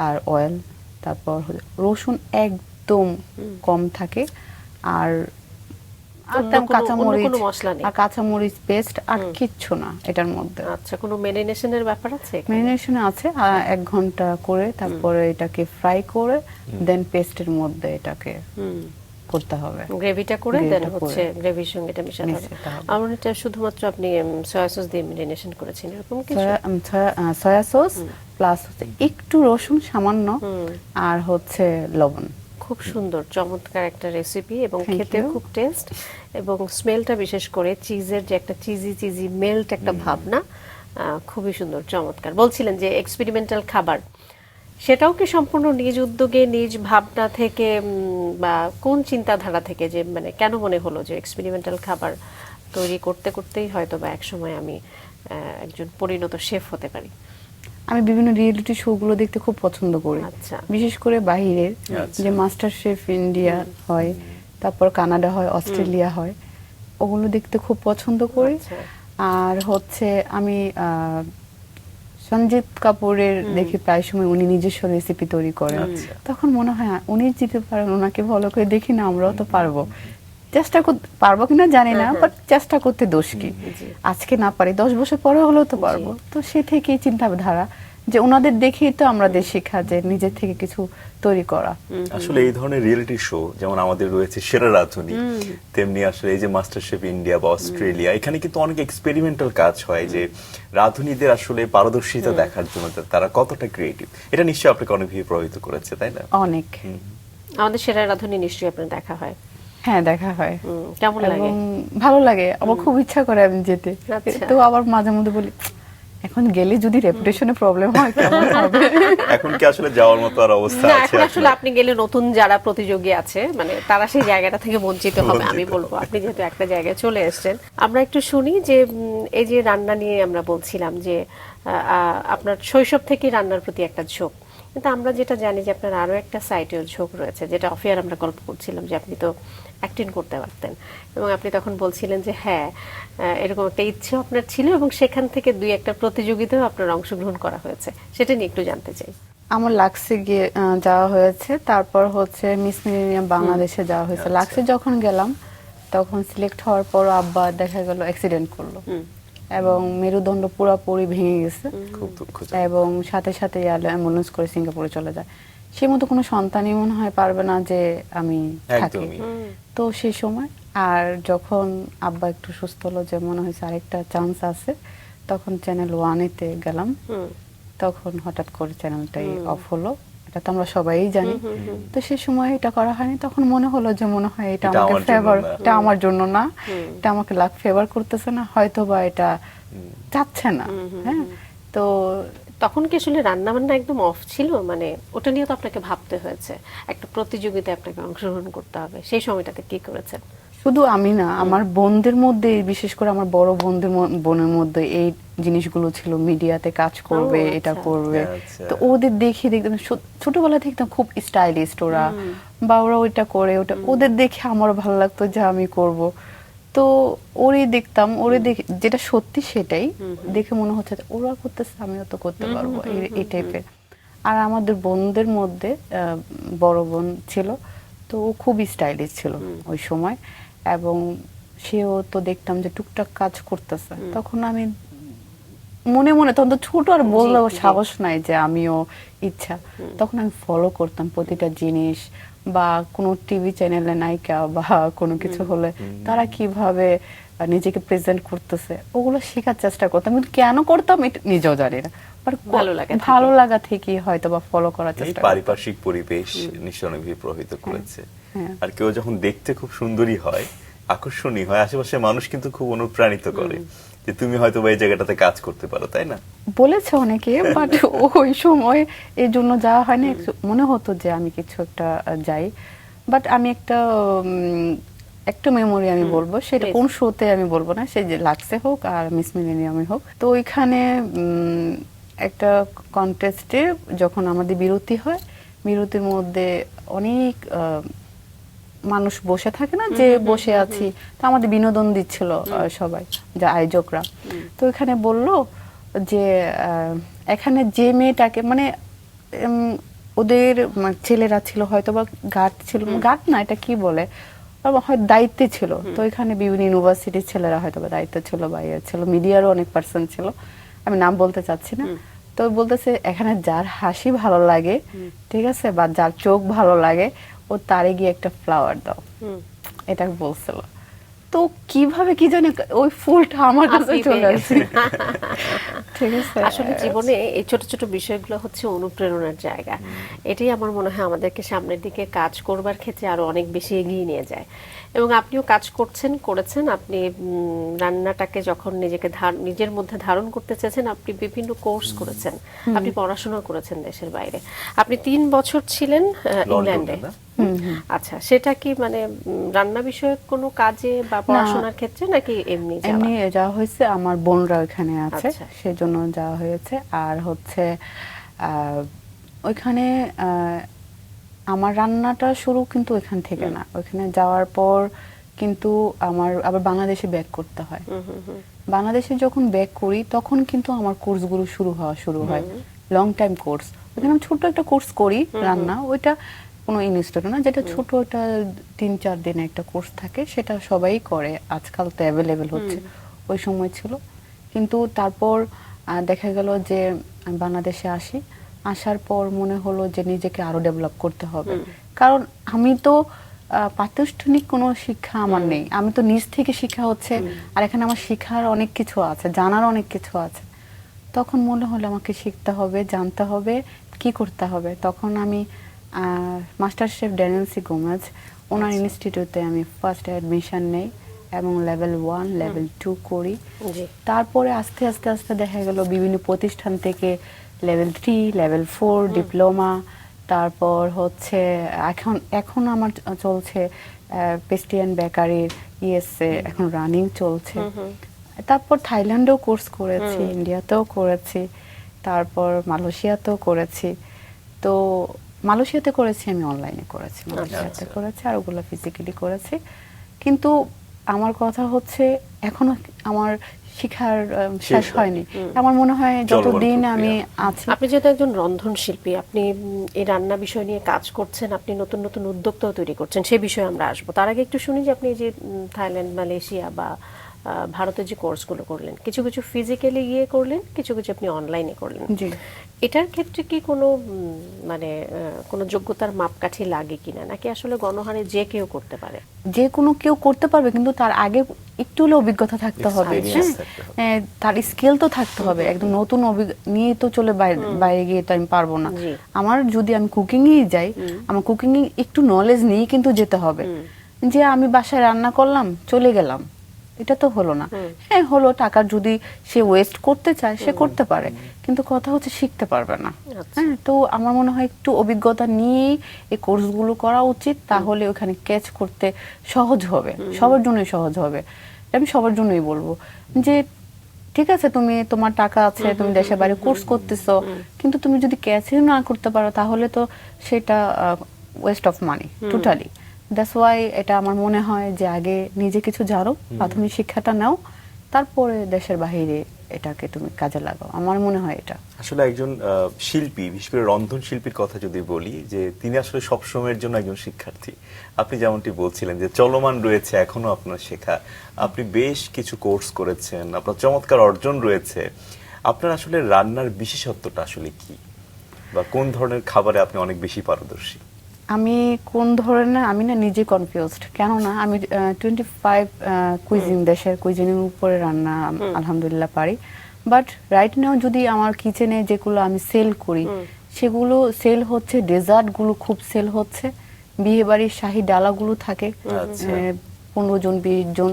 আর অয়েল, তারপর রসুন একদম কম থাকে, আর আর অন্য তেমন কোনো- অন্য কাঁচামরিচ কোনো মশলা নেই? আর কাঁচামরিচ পেস্ট আর কিচ্ছু না এটার মধ্যে। আচ্ছা, কোনো মেরিনেশনের ব্যাপার আছে এখানে? ম্যারিনেশন আছে 1 ঘন্টা করে, তারপরে এটাকে ফ্রাই করে দেন পেস্টের মধ্যে এটাকে করতে হবে। গ্রেভিটা করে দেন গ্রেভিটা হচ্ছে করে গ্রেভির সঙ্গে এটা মিশাতে হবে। মিশাতে হবে। আমার এটা শুধুমাত্র আপনি সয়া সস দিয়ে মেরিনেশন করেছেন এরকম কিছু? সয়া সস প্লাস হচ্ছে একটু রসুন সামান্য আর হচ্ছে লবণ। খুব সুন্দর চমৎকার একটা রেসিপি এবং Thank খেতেও you. খুব টেস্ট, এবং স্মেলটা বিশেষ করে চিজের যে একটা চিজি মেল্ট একটা ভাবনা, খুবই সুন্দর চমৎকার। বলছিলেন যে এক্সপেরিমেন্টাল খাবার, সেটাও কি সম্পূর্ণ নিজ উদ্যোগে নিজ ভাবনা থেকে বা কোন চিন্তাধারা থেকে, যে মানে কেন মনে হলো যে এক্সপেরিমেন্টাল খাবার তৈরি করতে করতেই হয়তো বা একসময় আমি একজন পরিণত শেফ হতে পারি? আমি বিভিন্ন রিয়েলিটি শো গুলো দেখতে খুব পছন্দ করি। আচ্ছা। বিশেষ করে বাহিরের আচ্ছা। যে মাস্টার শেফ ইন্ডিয়া হয়, তারপর কানাডা হয়, অস্ট্রেলিয়া হয়, ওগুলো দেখতে খুব পছন্দ করি। আচ্ছা। আর হচ্ছে আমি সঞ্জিত কাপুরের দেখি প্রায় সময় উনি নিজস্ব রেসিপি তৈরি করেন, তখন মনে হয় উনি যেতে পারেন, ওনাকে ফলো করে দেখি না আমরাও তো পারবো। চেষ্টা করতে পারবো কিনা জানি না, বাট চেষ্টা করতে দোষ কি? আজকে না পারি 10 বছর পরে হলেও তো পারবো। তো সে থেকেই চিন্তাধারা যে ওনাদের দেখেই তো আমাদের শেখা যে নিজের থেকে কিছু তৈরি করা। আসলে এই ধরনের রিয়েলিটি শো যেমন আমাদের রয়েছে সেরা রাঁধুনি, তেমনি আসলে এই যে মাস্টার শেফ ইন্ডিয়া বা অস্ট্রেলিয়া, এখানে কিন্তু অনেক এক্সপেরিমেন্টাল কাজ হয় যে রাঁধুনিদের আসলে পারদর্শিতা দেখার জন্য তারা কতটা ক্রিয়েটিভ। এটা নিশ্চয়ই আপনাকে অনেকভাবে প্রভাবিত করেছে, তাই না? অনেক। আমাদের সেরা রাঁধুনি নিশ্চয়ই আপনার দেখা হয়? হ্যাঁ, দেখা হয়। কেমন লাগে? এবং ভালো লাগে, আমার খুব ইচ্ছা করে আমি যেতে। আচ্ছা। তো আবার মাঝে মধ্যে বলি এখন গেলে যদি রেপুটেশনে প্রবলেম হয় কেমন হবে। এখন কি আসলে যাওয়ার মতো আর অবস্থা না, আছে? এখন আসলে আপনি গেলে নতুন যারা প্রতিযোগী আছে মানে তারা সেই জায়গাটা থেকে বঞ্চিত হবে আমি বলবো। আপনি যেহেতু একটা জায়গায় চলে এসেছেন, আমরা একটু শুনি যে এই যে রান্না নিয়ে আমরা বলছিলাম যে আপনার শৈশব থেকে রান্নার প্রতি একটা ঝোঁক, কিন্তু আমরা যেটা জানি যে আপনার আরো একটা সাইটের ঝোঁক রয়েছে, যেটা অফিয়ার আমরা গল্প করছিলাম যে আপনি তো অ্যাক্টিং করতে পারতেন, এবং আপনি তখন বলছিলেন যে হ্যাঁ এরকম একটা ইচ্ছে আপনার ছিল, এবং সেখান থেকে 2-1টা প্রতিযোগিতায় আপনার অংশগ্রহণ করা হয়েছে, সেটা নিয়ে একটু জানতে চাই। আমার লাক্সে গিয়ে যাওয়া হয়েছে, তারপর হচ্ছে মিস মিলেনিয়াম বাংলাদেশে যাওয়া হয়েছে। লাক্সে যখন গেলাম তখন সিলেক্ট হওয়ার পর আব্বা দেখা গেল অ্যাক্সিডেন্ট করলো এবং মেরুদণ্ড পুরোপুরি ভেঙে গেছে, খুব দুঃখজনক। এবং সাথে সাথে অ্যাম্বুলেন্স করে সিঙ্গাপুরে চলে যায়। সে মতো কোনো সন্তানই মনে হয় পারবে না যে আমি থাকি। একদমই। তো সেই সময় আর যখন আব্বা একটু সুস্থ হলো, যে মনে হয়েছে আরেকটা চান্স আছে, তখন চ্যানেল 1-এতে গেলাম। তখন হঠাৎ করে চ্যানেলটাই অফ হলো, এটা তো আমরা সবাই জানি। তো সেই সময় এটা করা হয়নি, তখন মনে হলো যে মনে হয় এটা এটা আমাকে আমার জন্য ফেভার, না। এটা আমার জন্য না, এটা আমাকে লাক ফেভার করতেছে না, হয়তো বা এটা চাচ্ছে না। হ্যাঁ, তো তখন কি আসলে রান্না বান্না একদম অফ ছিল? মানে ওটা নিয়ে তো আপনাকে ভাবতে হয়েছে, একটা প্রতিযোগিতায় আপনাকে অংশগ্রহণ করতে হবে, সেই সময়টাতে কি করেছেন? শুধু আমি না, আমার বোনদের মধ্যে, বিশেষ করে আমার বড় বোনের মধ্যে এই জিনিসগুলো ছিল, মিডিয়াতে কাজ করবে, ও, এটা আচ্ছা। করবে। আচ্ছা। তো ওদের দেখে দেখতাম ছোটবেলা থেকে দেখতাম খুব স্টাইলিস্ট ওরা, বা ওরা ওইটা করে, ওটা ওদের দেখে আমারও ভালো লাগতো যে আমি করব। তো ওরই দেখতাম, ওরে দেখে যেটা সত্যি সেটাই দেখে মনে হচ্ছে যে ওরা করতেছে আমিও তো করতে পারবো, এই টাইপের। আর আমাদের বোনদের মধ্যে বড় বোন ছিল, তো ও খুব স্টাইলিশ ছিল ওই সময়, এবং সেও তো দেখতাম যে টুকটাক কাজ করতেছে। তখন আমি মনে মনে, তখন তো ছোট আর বললেও সাহস নাই যে আমিও ইচ্ছা, তখন আমি ফলো করতাম প্রতিটা জিনিস, বা কোনো টিভি চ্যানেলে নায়িকা বা কোনো কিছু হলে তারা কিভাবে নিজেকে প্রেজেন্ট করতেছে ওগুলো শেখার চেষ্টা করতাম, কিন্তু কেন করতাম এটা নিজেও জানি না, বাট ভালো লাগা থেকে হয়তো বা ফলো করার এই চেষ্টা করতাম। পারিপার্শ্বিক পরিবেশ নিশ্চয় অনেকভাবে প্রভাবিত করেছে। হ্যাঁ। আর কেউ যখন দেখতে খুব সুন্দরী হয়, আকর্ষণীয় হয়, আশেপাশে মানুষ কিন্তু খুব অনুপ্রাণিত করে যে তুমি হয়তো এই জায়গাটাতে কাজ করতে পারো, তাই না? বলেছে অনেকে, বাট ওই সময় এই জন্য যাওয়া হয়নি। মনে হতো যে আমি কিছু একটা যাই, বাট আমি একটা মেমোরি আমি বলবো, সেটা কোন শোতে আমি বলবো না, সে যে লাক্সে হোক আর মিস মিলেনিয়ামে হোক। তো ওইখানে একটা কন্টেস্টে যখন আমাদের বিরতি হয়, বিরতির মধ্যে অনেক মানুষ বসে থাকে না, যে বসে আছি, তো আমাদের বিনোদন দিচ্ছিল সবাই, যে আয়োজকরা। তো এখানে বলল যে এখানে যে মেয়েটাকে, মানে ওদের ছেলেরা ছিল হয়তো বা গার্ড ছিল, গার্ড না এটা কি বলে, হয়তো দায়িত্বে ছিল, তো এখানে বিভিন্ন ইউনিভার্সিটির ছেলেরা হয়তো বা দায়িত্ব ছিল বা ইয়ে ছিল, মিডিয়ারও অনেক পার্সন ছিল, আমি নাম বলতে চাচ্ছি না। তো বলতেছে এখানে যার হাসি ভালো লাগে, ঠিক আছে, বা যার চোখ ভালো লাগে, ও তারে গিয়ে একটা ফ্লাওয়ার দাও, এটা বলছিল। তো কিভাবে কি জানি ওই ফুলটা আমার কাছে আপনি চলে পেয়ে আসে। ঠিক আছে, আসলে জীবনে এই ছোট ছোট বিষয়গুলো হচ্ছে অনুপ্রেরণার জায়গা। এটাই আমার মনে হয় আমাদেরকে সামনের দিকে কাজ করবার ক্ষেত্রে আরো অনেক বেশি এগিয়ে নিয়ে যায়। এবং আপনিও কাজ করেছেন। আপনি রান্নাটাকে যখন নিজের মধ্যে ধারণ করতে চেয়েছেন, আপনি বিভিন্ন কোর্স করেছেন, আপনি পড়াশোনা করেছেন দেশের বাইরে। আপনি 3 বছর ছিলেন ইংল্যান্ডে। আচ্ছা, সেটা কি মানে রান্না বিষয়ক কোনো কাজে বা পড়াশোনার ক্ষেত্রে, নাকি এমনি যাওয়া? এমনি যাওয়া হয়েছে, আমার বোনরা ওখানে আছে, আচ্ছা। সেজন্য যাওয়া হয়েছে। আর হচ্ছে ওইখানে আমার রান্নাটা শুরু কিন্তু ওইখান থেকে না, ওইখানে যাওয়ার পর কিন্তু আমার আবার বাংলাদেশে ব্যাক করতে হয়। বাংলাদেশে যখন ব্যাক করি তখন কিন্তু আমার কোর্সগুলো শুরু হয়, লং টাইম কোর্স। ওখানে আমি ছোট একটা কোর্স করি রান্না, ওইটা কোনো ইনস্টিটিউট না, যেটা ছোট, একটা 3-4 দিনে একটা কোর্স থাকে, সেটা সবাই করে, আজকাল তো অ্যাভেলেবেল হচ্ছে, ওই সময় ছিল। কিন্তু তারপর দেখা গেল যে আমি বাংলাদেশে আসার পর মনে হলো যে নিজেকে আরো ডেভেলপ করতে হবে, কারণ আমি তো প্রাতিষ্ঠানিক কোনো শিক্ষা আমার নেই, আমি তো নিজ থেকে শিক্ষা হচ্ছে, আর এখানে আমার শিখার অনেক কিছু আছে, জানার অনেক কিছু আছে। তখন মনে হলো আমাকে শিখতে হবে, জানতে হবে, কি করতে হবে। তখন আমি master chef Daniel C Gomez ওনার ইনস্টিটিউটে আমি ফার্স্ট অ্যাডমিশন নেই এবং লেভেল 1 লেভেল 2 করি। তারপরে আস্তে আস্তে আস্তে দেখা গেল বিভিন্ন প্রতিষ্ঠান থেকে লেভেল 3 লেভেল 4 ডিপ্লোমা, তারপর হচ্ছে এখন আমার চলছে পেস্ট্রি বেকারির ইএসএ, এখন রানিং চলছে। তারপর থাইল্যান্ডেও কোর্স করেছি, ইন্ডিয়াতেও করেছি, তারপর মালয়েশিয়াতেও করেছি। তো মালয়েশিয়াতে করেছি, আমি অনলাইনে করেছি, মালয়েশিয়াতে করেছি, আর ওগুলো ফিজিক্যালি করেছি। কিন্তু আমার কথা হচ্ছে এখনো আমার শিখার শেষ হয়নি। আমার মনে হয় যতদিন আমি আছি। আপনি যেহেতু একজন রন্ধনশিল্পী, আপনি এই রান্না বিষয় নিয়ে কাজ করছেন, আপনি নতুন নতুন উদ্যোক্তাও তৈরি করছেন, সে বিষয়ে আমরা আসবো। তার আগে একটু শুনি যে আপনি যে থাইল্যান্ড, মালয়েশিয়া বা ভারতের যে কোর্সগুলো করলেন, কিছু কিছু ফিজিক্যালি গিয়ে করলেন, কিছু কিছু আপনি অনলাইনে করলেন। জি, এটার ক্ষেত্রে কি কোনো মানে কোনো যোগ্যতার মাপকাঠি লাগে কিনা, নাকি আসলে গণহারে যে কেউ করতে পারে? যে কোনো কেউ করতে পারবে, কিন্তু তার আগে একটু হলে অভিজ্ঞতা থাকতে হবে, তার স্কিল তো থাকতে হবে। একদম নতুন নিয়ে তো চলে বাইরে গিয়ে তো আমি পারবো না। আমার যদি আমি কুকিং এ যাই, আমার কুকিং এ একটু নলেজ নিয়ে কিন্তু যেতে হবে। যে আমি বাসায় রান্না করলাম চলে গেলাম, এটা তো হলো না। হ্যাঁ হলো, টাকা যদি সে ওয়েস্ট করতে চায় সে করতে পারে, কিন্তু কথা হচ্ছে শিখতে পারবে না। হ্যাঁ, তো আমার মনে হয় একটু অভিজ্ঞতা নিয়েই এই কোর্সগুলো করা উচিত, তাহলে ওখানে ক্যাচ করতে সহজ হবে, সবার জন্যই সহজ হবে। আমি সবার জন্যই বলবো যে ঠিক আছে, তুমি তোমার টাকা আছে, তুমি দেশের বাইরে কোর্স করতেছো, কিন্তু তুমি যদি ক্যাচই না করতে পারো তাহলে তো সেটা West of money totally. That's why এটা আমার মনে হয় যে আগে নিজে কিছু জানো, প্রাথমিক শিক্ষাটা নাও, তারপরে দেশের বাইরে এটাকে তুমি কাজে লাগাও। আমার মনে হয় এটা আসলে একজন শিল্পী, বিশেষ করে রন্ধন শিল্পীর কথা যদি বলি, যে তিনি আসলে সবসময়ের জন্য একজন শিক্ষার্থী। আপনি যেমনটি বলছিলেন যে চলমান রয়েছে এখনো আপনার শেখা, আপনি বেশ কিছু কোর্স করেছেন, আপনার চমৎকার অর্জন রয়েছে। আপনার আসলে রান্নার বিশেষত্বটা আসলে কি, বা কোন ধরনের খাবারে আপনি অনেক বেশি পারদর্শী? আমি কোন ধরনের, আমি না নিজে কনফিউজড, কেননা আমি 25 কুইজিন, দেশের কুইজিনের উপরে রান্না আলহামদুলিল্লাহ পারি। বাট রাইট নাও যদি আমার কিচেনে যেগুলো আমি সেল করি, সেগুলো সেল হচ্ছে, ডেজার্টগুলো খুব সেল হচ্ছে, বিয়ে বাড়ির শাহী ডালাগুলো থাকে 15 জন 20 জন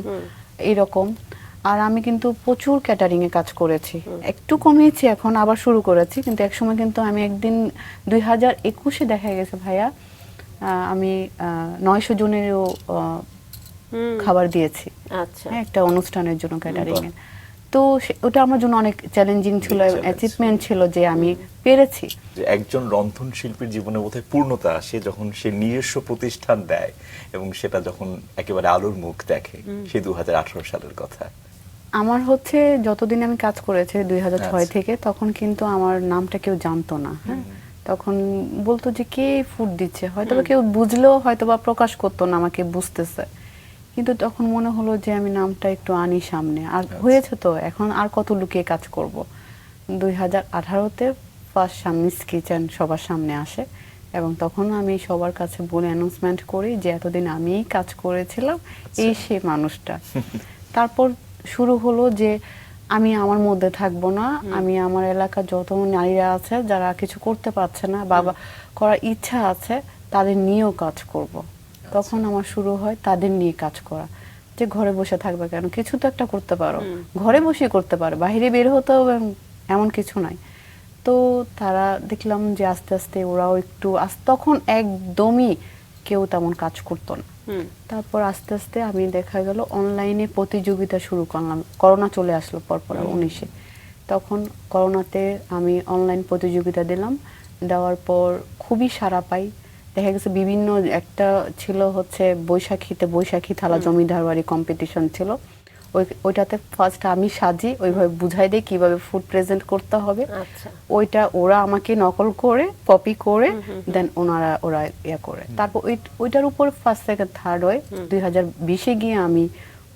এরকম। আর আমি কিন্তু প্রচুর ক্যাটারিং এ কাজ করেছি, একটু কমিয়েছি, এখন আবার শুরু করেছি। কিন্তু একসময় কিন্তু আমি একদিন 2021-এ দেখা গেছে ভাইয়া, আমি 900 জনেরও খাবার দিয়েছি। আচ্ছা, একটা অনুষ্ঠানের জন্য ক্যাটারিং এ। তো ওটা আমার জন্য অনেক চ্যালেঞ্জিং ছিল, অ্যাচিভমেন্ট ছিল যে আমি পেরেছি। যে একজন রন্ধন শিল্পীর জীবনে বোধহয় পূর্ণতা আসে যখন সে নিজস্ব প্রতিষ্ঠান দেয় এবং সেটা যখন একেবারে আলোর মুখ দেখে, সেই 2018 সালের কথা। আমার হচ্ছে যতদিন আমি কাজ করেছি 2006 থেকে, তখন কিন্তু আমার নামটা কেউ জানতো না। হ্যাঁ, তখন বলতো যে কে ফুড দিচ্ছে, হয়তো বা কেউ বুঝলেও হয়তো বা প্রকাশ করতো না আমাকে বুঝতেছে। কিন্তু তখন মনে হলো যে আমি নামটা একটু আনি সামনে, আর হয়েছে তো, এখন আর কত লুকিয়ে কাজ করব। 2018-তে ফার্স্ট শাম্মীস কিচেন সবার সামনে আসে, এবং তখন আমি সবার কাছে বলে অ্যানাউন্সমেন্ট করি যে এতদিন আমিই কাজ করেছিলাম, এই সে মানুষটা। তারপর শুরু হলো যে আমি আমার মধ্যে থাকবো না, আমি আমার এলাকার যত নারীরা আছে যারা কিছু করতে পারছে না, বাবা করার ইচ্ছা আছে, তাদের নিয়েও কাজ করব। তখন আমার শুরু হয় তাদের নিয়ে কাজ করা, যে ঘরে বসে থাকবে কেন, কিছু তো একটা করতে পারো, ঘরে বসে করতে পারো, বাইরে বের হতে হবে এমন কিছু নাই। তো তারা দেখলাম যে আস্তে আস্তে ওরাও একটু তখন একদমই কেউ তেমন কাজ করতো না। তারপর আস্তে আস্তে আমি দেখা গেল অনলাইনে প্রতিযোগিতা শুরু করলাম, করোনা চলে আসলো পরপর 19-এ। তখন করোনাতে আমি অনলাইন প্রতিযোগিতা দিলাম, দেওয়ার পর খুবই সাড়া পাই। দেখা গেছে বিভিন্ন একটা ছিল হচ্ছে বৈশাখীতে বৈশাখী থালা জমিদার বাড়ি কম্পিটিশন ছিল, ওইটাতে ফার্স্ট আমি সাজি, ওইভাবে বুঝাই দিই কিভাবে ফুড প্রেজেন্ট করতে হবে। ওইটা ওরা আমাকে নকল করে কপি করে দেন ওরা ইয়া করে, তারপর ওইটার উপর ফার্স্ট সেকেন্ড থার্ড হয়। 2020-এ গিয়ে আমি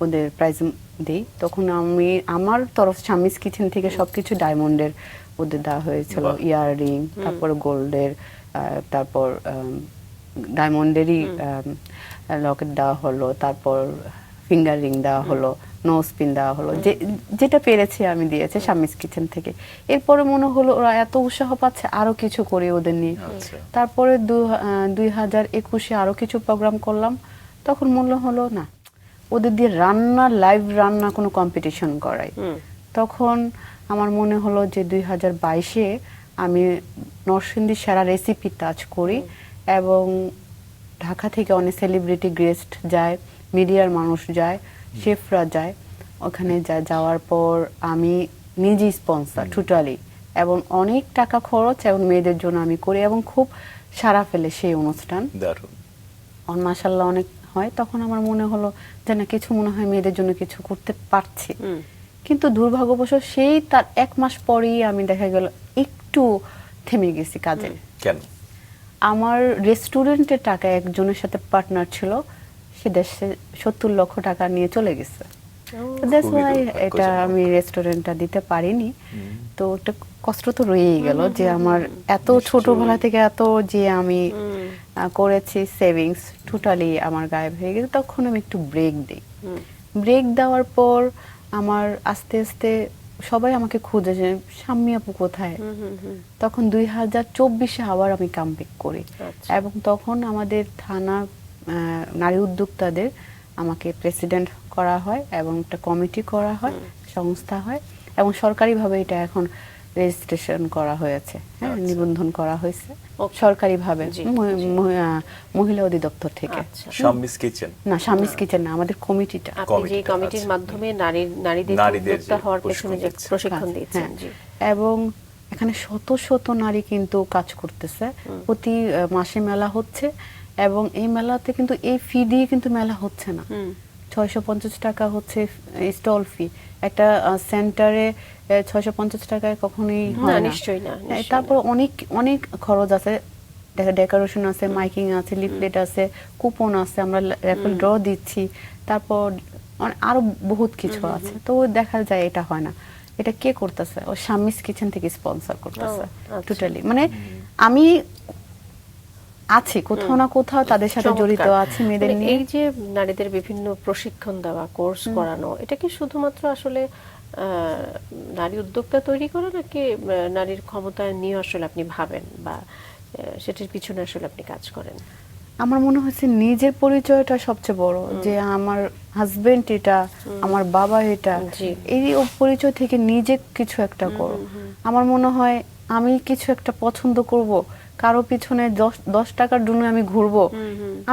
ওদের প্রাইজ দিই। তখন আমি আমার তরফ শাম্মীস কিচেন থেকে সবকিছু ডায়মন্ডের ওদের দেওয়া হয়েছিল, ইয়াররিং, তারপর গোল্ডের, তারপর ডায়মন্ডেরই লকেট দেওয়া হলো, তারপর ফিঙ্গার রিং দেওয়া হলো, নোজ পিন দেওয়া হলো, যেটা পেরেছি আমি দিয়েছি শাম্মীস কিচেন থেকে। এরপরে মনে হলো ওরা এত উৎসাহ পাচ্ছে, আরো কিছু করি ওদের নিয়ে। তারপরে 2021-এ আরো কিছু প্রোগ্রাম করলাম। তখন মনে হলো না, ওদের দিয়ে রান্না, লাইভ রান্না কোনো কম্পিটিশন করাই। তখন আমার মনে হলো যে 2022-এ আমি নরসিংদীর সেরা রেসিপি টাচ করি, এবং ঢাকা থেকে অনেক সেলিব্রিটি গেস্ট যায়, মিডিয়ার মানুষ যায়, শেফরা যায়, ওখানে যাওয়ার পর আমি নিজে স্পন্সর টোটালি, এবং অনেক টাকা খরচ এবং মেয়েদের জন্য আমি করি, এবং খুব সাড়া ফেলে সেই অনুষ্ঠান, মাশাআল্লাহ অনেক হয়। তখন আমার মনে হলো যে না, কিছু মনে হয় মেয়েদের জন্য কিছু করতে পারছি। কিন্তু দুর্ভাগ্যবশত সেই তার 1 মাস পরেই আমি দেখা গেল একটু থেমে গেছি কাজে। কেন? আমার রেস্টুরেন্টের টাকা একজনের সাথে পার্টনার ছিল, সে দেশে 70 লক্ষ টাকা নিয়ে চলে গেছে। দ্যাটস ওয়াই এটা আমি রেস্টুরেন্টটা দিতে পারিনি। তো একটা কষ্ট তো রয়েই গেল যে আমার এত ছোটবেলা থেকে এত যে আমি করেছি সেভিংস টোটালি আমার গায়েব হয়ে গেছে। তখন আমি একটু ব্রেক দিই। ব্রেক দেওয়ার পর আমার আস্তে আস্তে সবাই আমাকে খুঁজে যে শাম্মী আপু কোথায়। তখন 2024-এ আবার আমি কামব্যাক করি, এবং তখন আমাদের থানা নারী উদ্যোক্তাদের আমাকে প্রেসিডেন্ট করা হয়, এবং একটা কমিটি করা হয়, সংস্থা হয়, এবং সরকারিভাবে এটা এখন রেজিস্ট্রেশন করা হয়েছে, হ্যাঁ, নিবন্ধন করা হয়েছে সরকারিভাবে মহিলা অধিদপ্তর থেকে। শাম্মীস কিচেন না, শাম্মীস কিচেন না, আমাদের কমিটিটা। আপনি যে কমিটির মাধ্যমে নারীদের উদ্যোক্তা হওয়ার পেছনে যে প্রশিক্ষণ দিচ্ছেন, এবং এখানে শত শত নারী কিন্তু কাজ করতেছে। প্রতি মাসে মেলা হচ্ছে, এবং এই মেলাতে কিন্তু এই ফি দিয়ে কিন্তু মেলা হচ্ছে না। 650 টাকা হচ্ছে স্টল ফি। একটা সেন্টারে 650 টাকায় কখনোই হয় না। নিশ্চয়ই না। তারপর অনেক অনেক খরচ আছে, ডেকোরেশন আছে, মাইকিং আছে, লিফলেট আছে, কুপন আছে, আমরা র্যাফেল ড্র দিচ্ছি, তারপর আরো বহুত কিছু আছে। তো দেখা যায় এটা হয় না। এটা কে করতেছে? ও শাম্মীস কিচেন থেকে স্পন্সর করতেছে টোটালি। মানে আমি আছি কোথাও না কোথাও তাদের সাথে জড়িত আছি মেয়েদের নিয়ে। এই যে নারীদের বিভিন্ন প্রশিক্ষণ দেওয়া, কোর্স করানো, এটা কি শুধুমাত্র আসলে নারী উদ্যোক্তা তৈরি করে, নাকি নারীর ক্ষমতায়ন নিয়ে আসলে আপনি ভাবেন, বা সেটার পিছনে আসলে আপনি কাজ করেন? আমার মনে হচ্ছে নিজের পরিচয়টা সবচেয়ে বড়, যে আমার হাজবেন্ড এটা, আমার বাবা এটা, এই পরিচয় থেকে নিজে কিছু একটা করো। আমার মনে হয় আমি কিছু একটা পছন্দ করব, কারো পিছনে 10 টাকার জন্য আমি ঘুরবো,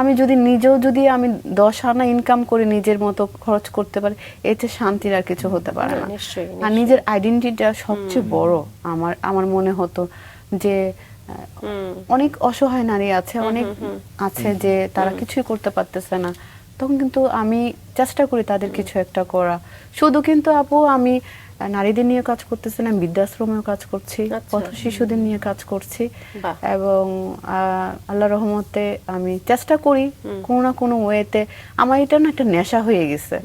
আমি যদি নিজেও যদি আমি 10 আনা ইনকাম করে নিজের মতো খরচ করতে পারি, এতে শান্তির আর কিছু হতে পারে না। আর নিজের আইডেন্টিটিটা সবচেয়ে বড়। আমার মনে হতো যে অনেক অসহায় নারী আছে, অনেক আছে যে তারা কিছুই করতে পারতেছে না, তখন কিন্তু আমি চেষ্টা করি তাদের কিছু একটা করা। শুধু কিন্তু আপু আমি নারীদের নিয়ে কাজ করতেছি, আমি বৃদ্ধাশ্রমেও কাজ করছি, আচ্ছা। পথ শিশুদের নিয়ে কাজ করছি। বাহ। এবং আল্লাহ রহমতে আমি চেষ্টা করি কোনো না কোনো ওয়েতে, আমার এটা না একটা নেশা হয়ে গেছে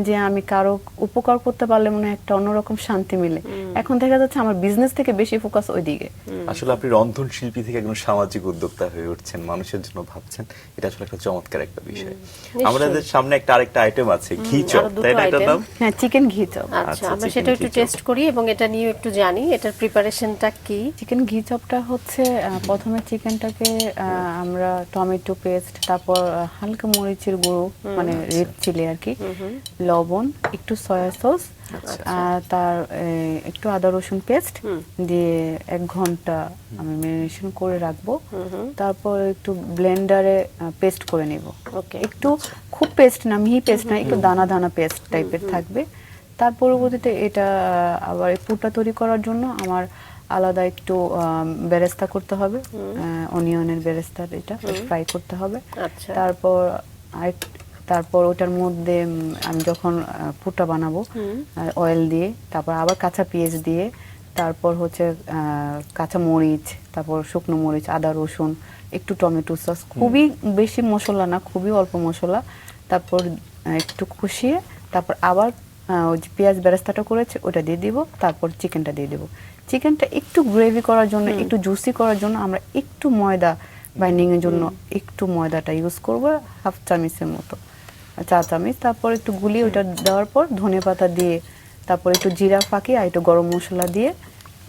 যে আমি কারো উপকার করতে পারলে মনে হয় একটা অন্যরকম শান্তি মিলে। এখন দেখা যাচ্ছে আমার বিজনেস থেকে বেশি ফোকাস ওইদিকে। আসলে আপনি রন্ধন শিল্পী থেকে একজন সামাজিক উদ্যোক্তা হয়ে উঠছেন, মানুষের জন্য ভাবছেন, এটা আসলে একটা চমৎকার একটা বিষয়। আমাদের সামনে আরেকটা আইটেম আছে, ঘি চপ, আরো দুটো তাই না? এটার item। নাম হ্যাঁ, চিকেন ঘি চপ। আচ্ছা, আচ্ছা, আমরা chicken সেটা একটু ঘি চপ। টেস্ট করি এবং এটা নিয়ে একটু জানি, এটার প্রিপারেশনটা কি। চিকেন ঘি চপটা হচ্ছে প্রথমে চিকেনটাকে আমরা টমেটো পেস্ট, তারপর হালকা মরিচের গুঁড়ো মানে রেড চিলি আর কি, লবণ, একটু সয়া সস, তার একটু আদা রসুন পেস্ট দিয়ে 1 ঘন্টা আমি ম্যারিনেশন করে রাখবো। তারপর একটু ব্লেন্ডারে পেস্ট করে নিব। ওকে। একটু খুব পেস্ট না, মিহি পেস্ট না, একটু দানা দানা পেস্ট টাইপের থাকবে। তার পরবর্তীতে এটা আবার এই পুরটা তৈরি করার জন্য আমার আলাদা একটু বেরেস্তা করতে হবে, অনিয়নের বেরেস্তা, এটা ফ্রাই করতে হবে। আচ্ছা। তারপর ওটার মধ্যে আমি যখন পুরটা বানাবো অয়েল দিয়ে, তারপর আবার কাঁচা পেঁয়াজ দিয়ে, তারপর হচ্ছে কাঁচা মরিচ, তারপর শুকনো মরিচ, আদা রসুন, একটু টমেটো সস, খুবই বেশি মশলা না, খুবই অল্প মশলা। তারপর একটু কষিয়ে তারপর আবার ওই যে পেঁয়াজ বেরেস্তাটা করেছে ওটা দিয়ে দিব, তারপর চিকেনটা দিয়ে দেবো। চিকেনটা একটু গ্রেভি করার জন্য, একটু জুসি করার জন্য আমরা একটু ময়দা বাইন্ডিং এর জন্য একটু ময়দাটা ইউজ করব, 1/2 চামচের মতো, 4 চামচ। তারপর একটু গুলিয়ে ওটা দেওয়ার পর ধনেপাতা দিয়ে, তারপর একটু জিরা ফাঁকি আর একটু গরম মশলা দিয়ে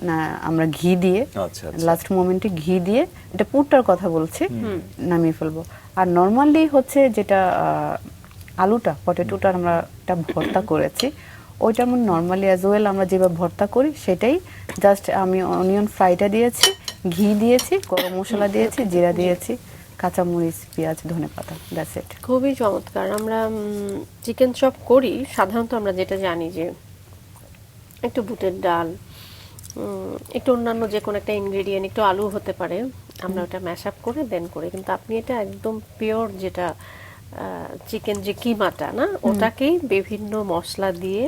না আমরা ঘি দিয়ে, আচ্ছা, লাস্ট মোমেন্টে ঘি দিয়ে, এটা পুরটার কথা বলছি, নামিয়ে ফেলবো। আর নর্মালি হচ্ছে যেটা আলুটা, পটেটোটা আমরা একটা ভর্তা করেছি, ওইটার মধ্যে নর্মালি অ্যাজ ওয়েল আমরা যেভাবে ভর্তা করি সেটাই, জাস্ট আমি অনিয়ন ফ্রাইটা দিয়েছি, ঘি দিয়েছি, গরম মশলা দিয়েছি, জিরা দিয়েছি, কাঁচামরিচ, পেঁয়াজ, ধনেপাতা, দ্যাটস ইট। খুবই চমৎকার। আমরা চিকেন চপ করি সাধারণত, আমরা যেটা জানি যে একটু বুটের ডাল, একটু অন্যান্য যে কোনো একটা ইনগ্রেডিয়েন্ট, একটু আলু হতে পারে, আমরা ওটা ম্যাশ আপ করে দেন করি। কিন্তু আপনি এটা একদম পিওর, যেটা চিকেন যে কিমাটা না, ওটাকেই বিভিন্ন মশলা দিয়ে,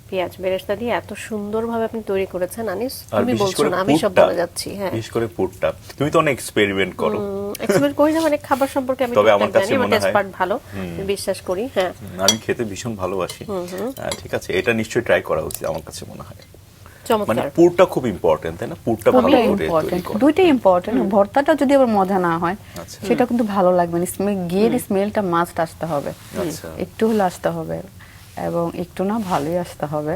পেঁয়াজ বেরেস্তা দিয়ে এত সুন্দরভাবে আপনি তৈরি করেছেন। আনিস, তুমি বলছো না, আমি সব বলে যাচ্ছি। হ্যাঁ, বিশেষ করে পুরটা তুমি তো অনেক এক্সপেরিমেন্ট করো। এক্সপেরিমেন্ট করি না মানে খাবার সম্পর্কে আমি তবে আমার টুকটাক কাছে জানি, আমার মনে হয় টেস্ট পার্ট ভালো, বিশ্বাস করি। হ্যাঁ, আমি খেতে ভীষণ ভালোবাসি। ঠিক আছে, এটা নিশ্চয়ই ট্রাই করা উচিত আমার কাছে মনে হয়। মানে চমৎকার। পুরটা খুব ইম্পর্টেন্ট, তাই না? পুরটা ভালো করে তৈরি ইম্পর্টেন্ট, করা। দুইটাই ইম্পর্টেন্ট। ভর্তাটা যদি আবার মজা না হয় আচ্ছা। সেটা কিন্তু ভালো লাগবে না। ঘিয়ের স্মেলটা মাস্ট আসতে হবে, আচ্ছা। একটু হলে আসতে হবে, এবং একটু না ভালোই আসতে হবে।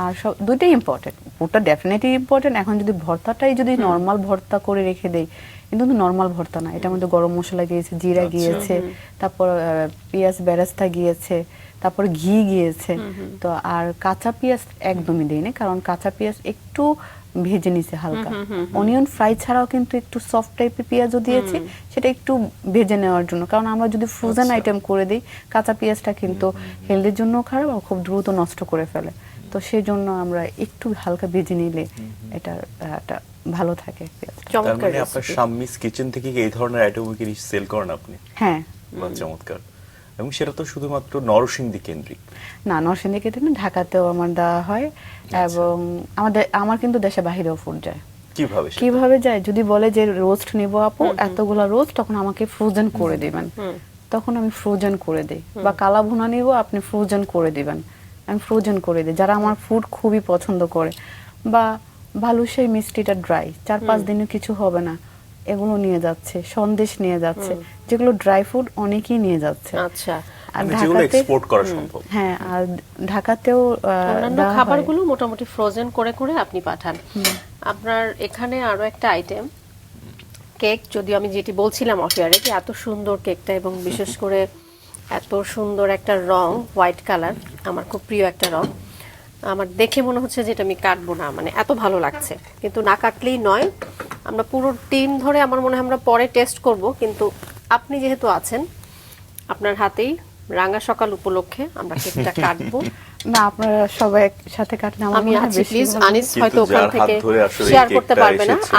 আর সব দুইটাই ইম্পর্টেন্ট, পুরটা ডেফিনেটলি ইম্পর্টেন্ট। এখন যদি ভর্তাটাই যদি নর্মাল ভর্তা করে রেখে দেই, কিন্তু নর্মাল ভর্তা না, এটার মধ্যে গরম মশলা গিয়েছে, জিরা গিয়েছে, তারপর পেঁয়াজ বেরেস্তা গিয়েছে, তারপর ঘি গিয়েছে। তো আর কাঁচা পেঁয়াজ একদমই দেই না, কারণ কাঁচা পেঁয়াজ একটু ভেজে নিছে হালকা। অনিয়ন ফ্রাই ছাড়াও কিন্তু একটু সফট টাইপের পেঁয়াজও দিয়েছি, সেটা একটু ভেজে নেওয়ার জন্য। কারণ আমরা যদি ফ্রোজেন আইটেম করে দিই, কাঁচা পেঁয়াজটা কিন্তু হেলথের জন্য খারাপ আর খুব দ্রুত নষ্ট করে ফেলে। তো সেই জন্য আমরা একটু হালকা ভেজে নিলে এটা ভালো থাকে। তার চমৎকার মানে আপনার recipe। শাম্মিস কিচেন থেকে কি এই ধরনের আইটেম কি সেল করেন আপনি? হ্যাঁ। বাহ, চমৎকার। এবং সেটা তো শুধুমাত্র নরসিংদী কেন্দ্রিক না, নরসিংদী ক্ষেত্রে না, ঢাকাতেও আমার দেওয়া হয়। এবং আমার কিন্তু দেশে বাহিরেও ফুড যায়। কিভাবে সেটা? কিভাবে যায়, যদি বলে যে রোস্ট নেবো আপু এতগুলা রোস্ট, তখন আমাকে ফ্রোজেন করে দিবেন, তখন আমি ফ্রোজেন করে দিই। বা কালা ভুনা নিব, আপনি ফ্রোজেন করে দিবেন, আমি ফ্রোজেন করে দিই। যারা আমার ফুড খুবই পছন্দ করে, বা বালুশাহী মিষ্টিটা ড্রাই, 4-5 দিনে কিছু হবে না, এগুলো নিয়ে যাচ্ছে। সন্দেশ নিয়ে যাচ্ছে, যেগুলো ড্রাই ফুড অনেকেই নিয়ে যাচ্ছে। আচ্ছা। আর মানে যেগুলো ঢাকাতে, এক্সপোর্ট করা সম্ভব। হ্যাঁ, আর ঢাকাতেও অন্যান্য দেওয়া হয়। খাবারগুলো মোটামুটি ফ্রোজেন করে করে আপনি পাঠান। আপনার এখানে আরো একটা আইটেম কেক, যদিও আমি যেটি বলছিলাম অফিয়ারে, যে এত সুন্দর কেকটা, এবং বিশেষ করে এত সুন্দর একটা রং, হোয়াইট কালার, আমার খুব প্রিয় একটা রং। আমার দেখে মনে হচ্ছে যে এটা আমি কাটবো না, মানে এত ভালো লাগছে। কিন্তু না কাটলেই নয়, আমরা পুরো টিম ধরে আমার মনে হয় আমরা পরে টেস্ট করব। কিন্তু আপনি যেহেতু আছেন, আপনার হাতেই রাঙা সকাল উপলক্ষে আমরা কেকটা কাটবো। না, আপনারা সবাই একসাথে কাটলে আমার আমি মনে হয় আছি, বেশি প্লিজ। ভালো। আনিস কিন্তু হয়তো ওখান যার হাত থেকে ধরে আসলে এই শেয়ার করতে কেকটা পারবে না, এসেছে,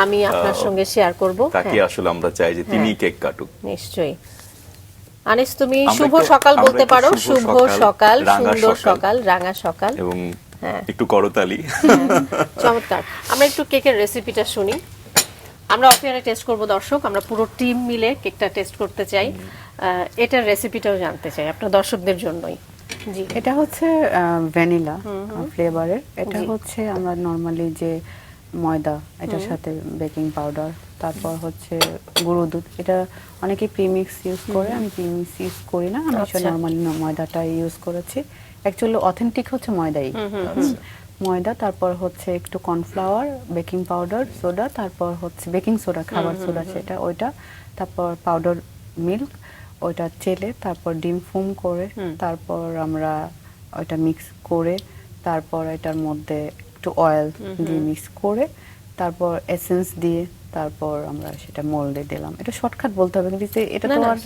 আমি আপনার সঙ্গে শেয়ার করব। তাকে আসলে আমরা চাই যে তিনি কেক কাটুক। নিশ্চয়ই। আনিস, তুমি আমরা শুভ একটু- সকাল আমরা বলতে একটু পারো। শুভ শুভ সকাল, রাঙা সুন্দর সকাল। সকাল, রাঙা সকাল। এবং একটু করতালি। চমৎকার। আমরা একটু কেকের রেসিপিটা শুনি। আমরা অফিয়ারে টেস্ট করব দর্শক, আমরা পুরো টিম মিলে কেকটা টেস্ট করতে চাই, এটার রেসিপিটাও জানতে চাই আপনার দর্শকদের জন্যই। জি, এটা হচ্ছে ভ্যানিলা ফ্লেভারের। এটা হচ্ছে আমরা নর্মালি যে ময়দা, এটার সাথে বেকিং পাউডার, তারপর হচ্ছে গুঁড়ো দুধ। এটা অনেকে প্রিমিক্স ইউজ করে, আমি প্রিমিক্স ইউজ করি না, আমি নর্মালি ময়দাটা ইউজ করেছি। অ্যাকচুয়ালি অথেন্টিক হচ্ছে ময়দাই। ময়দা, তারপর হচ্ছে একটু কর্নফ্লাওয়ার, বেকিং পাউডার, সোডা, তারপর হচ্ছে বেকিং সোডা, খাবার সোডা সেটা, ওইটা, তারপর পাউডার মিল্ক, ওইটা চেলে, তারপর ডিম ফোম করে, তারপর আমরা ওইটা মিক্স করে, তারপর এটার মধ্যে একটু অয়েল দিয়ে মিক্স করে, তারপর এসেন্স দিয়ে, তারপর আমরা সেটা মোল্ডে দিলাম। এটা শর্টকাট বলতে হবে, কিন্তু এটা তো আর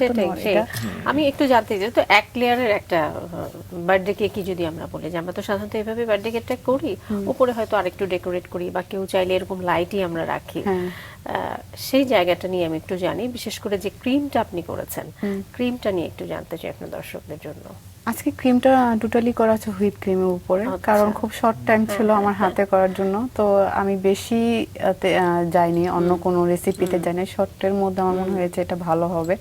এটা আমি একটু জানতে চাই, তো এক লেয়ারের একটা বার্থডে কেকই যদি আমরা বলি, যে আমরা তো সাধারণত এভাবে বার্থডে কেকটা করি, উপরে হয়তো আরেকটু ডেকোরেট করি, বা কেউ চাইলে এরকম লাইটই আমরা রাখি, সেই জায়গাটা নিয়ে আমি একটু জানি। বিশেষ করে যে ক্রিমটা আপনি করেছেন, ক্রিমটা নিয়ে একটু জানতে চাই আপনার দর্শকদের জন্য। আজকে ক্রিমটা টোটালি করা আছে হুইপ ক্রিমের উপরে, কারণ খুব শর্ট টাইম ছিল আমার হাতে করার জন্য, তো আমি বেশি যাইনি, অন্য কোনো রেসিপিতে যাইনি। শর্টের মধ্যে আমার মনে হয়েছে এটা ভালো হবে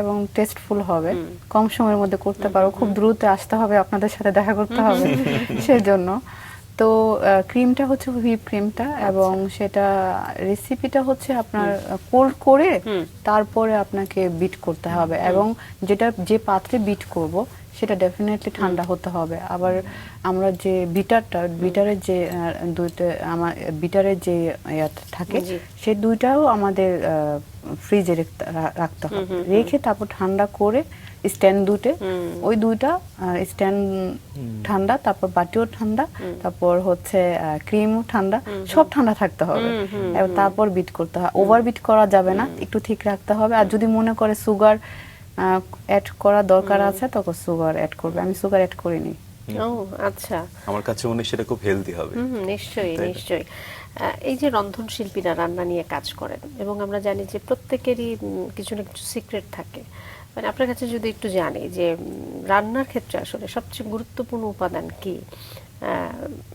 এবং টেস্টফুল হবে, কম সময়ের মধ্যে করতে পারো, খুব দ্রুত আসতে হবে, আপনাদের সাথে দেখা করতে হবে সেজন্য। তো ক্রিমটা হচ্ছে হুইপ ক্রিমটা, এবং সেটা রেসিপিটা হচ্ছে আপনার কোল্ড করে তারপরে আপনাকে বিট করতে হবে, এবং যেটা যে পাত্রে বিট করব সেটা ডেফিনেটলি ঠান্ডা হতে হবে। আবার আমরা যে বিটারের যে দুইটা আমার বিটারের যে ইয়াটা থাকে, সেই দুইটাও আমাদের ফ্রিজে রাখতে হবে, রেখে তারপর ঠান্ডা করে স্ট্যান্ড দুটে, ওই দুইটা স্ট্যান্ড ঠান্ডা, তারপর বাটিও ঠান্ডা, তারপর হচ্ছে ক্রিমও ঠান্ডা, সব ঠান্ডা থাকতে হবে, এবং তারপর বিট করতে হবে। ওভার বিট করা যাবে না, একটু ঠিক রাখতে হবে। আর যদি মনে করে সুগার অ্যাড করা দরকার আছে, তখন সুগার অ্যাড করবে। আমি সুগার অ্যাড করিনি। ও আচ্ছা, আমার কাছে মনে হয় সেটা খুব হেলদি হবে। নিশ্চয়ই নিশ্চয়ই। এই যে রন্ধনশিল্পীরা রান্না নিয়ে কাজ করেন, এবং আমরা জানি যে প্রত্যেকেরই কিছু না কিছু সিক্রেট থাকে, মানে আপনার কাছে যদি একটু জানি যে রান্নার ক্ষেত্রে আসলে সবচেয়ে গুরুত্বপূর্ণ উপাদান কি,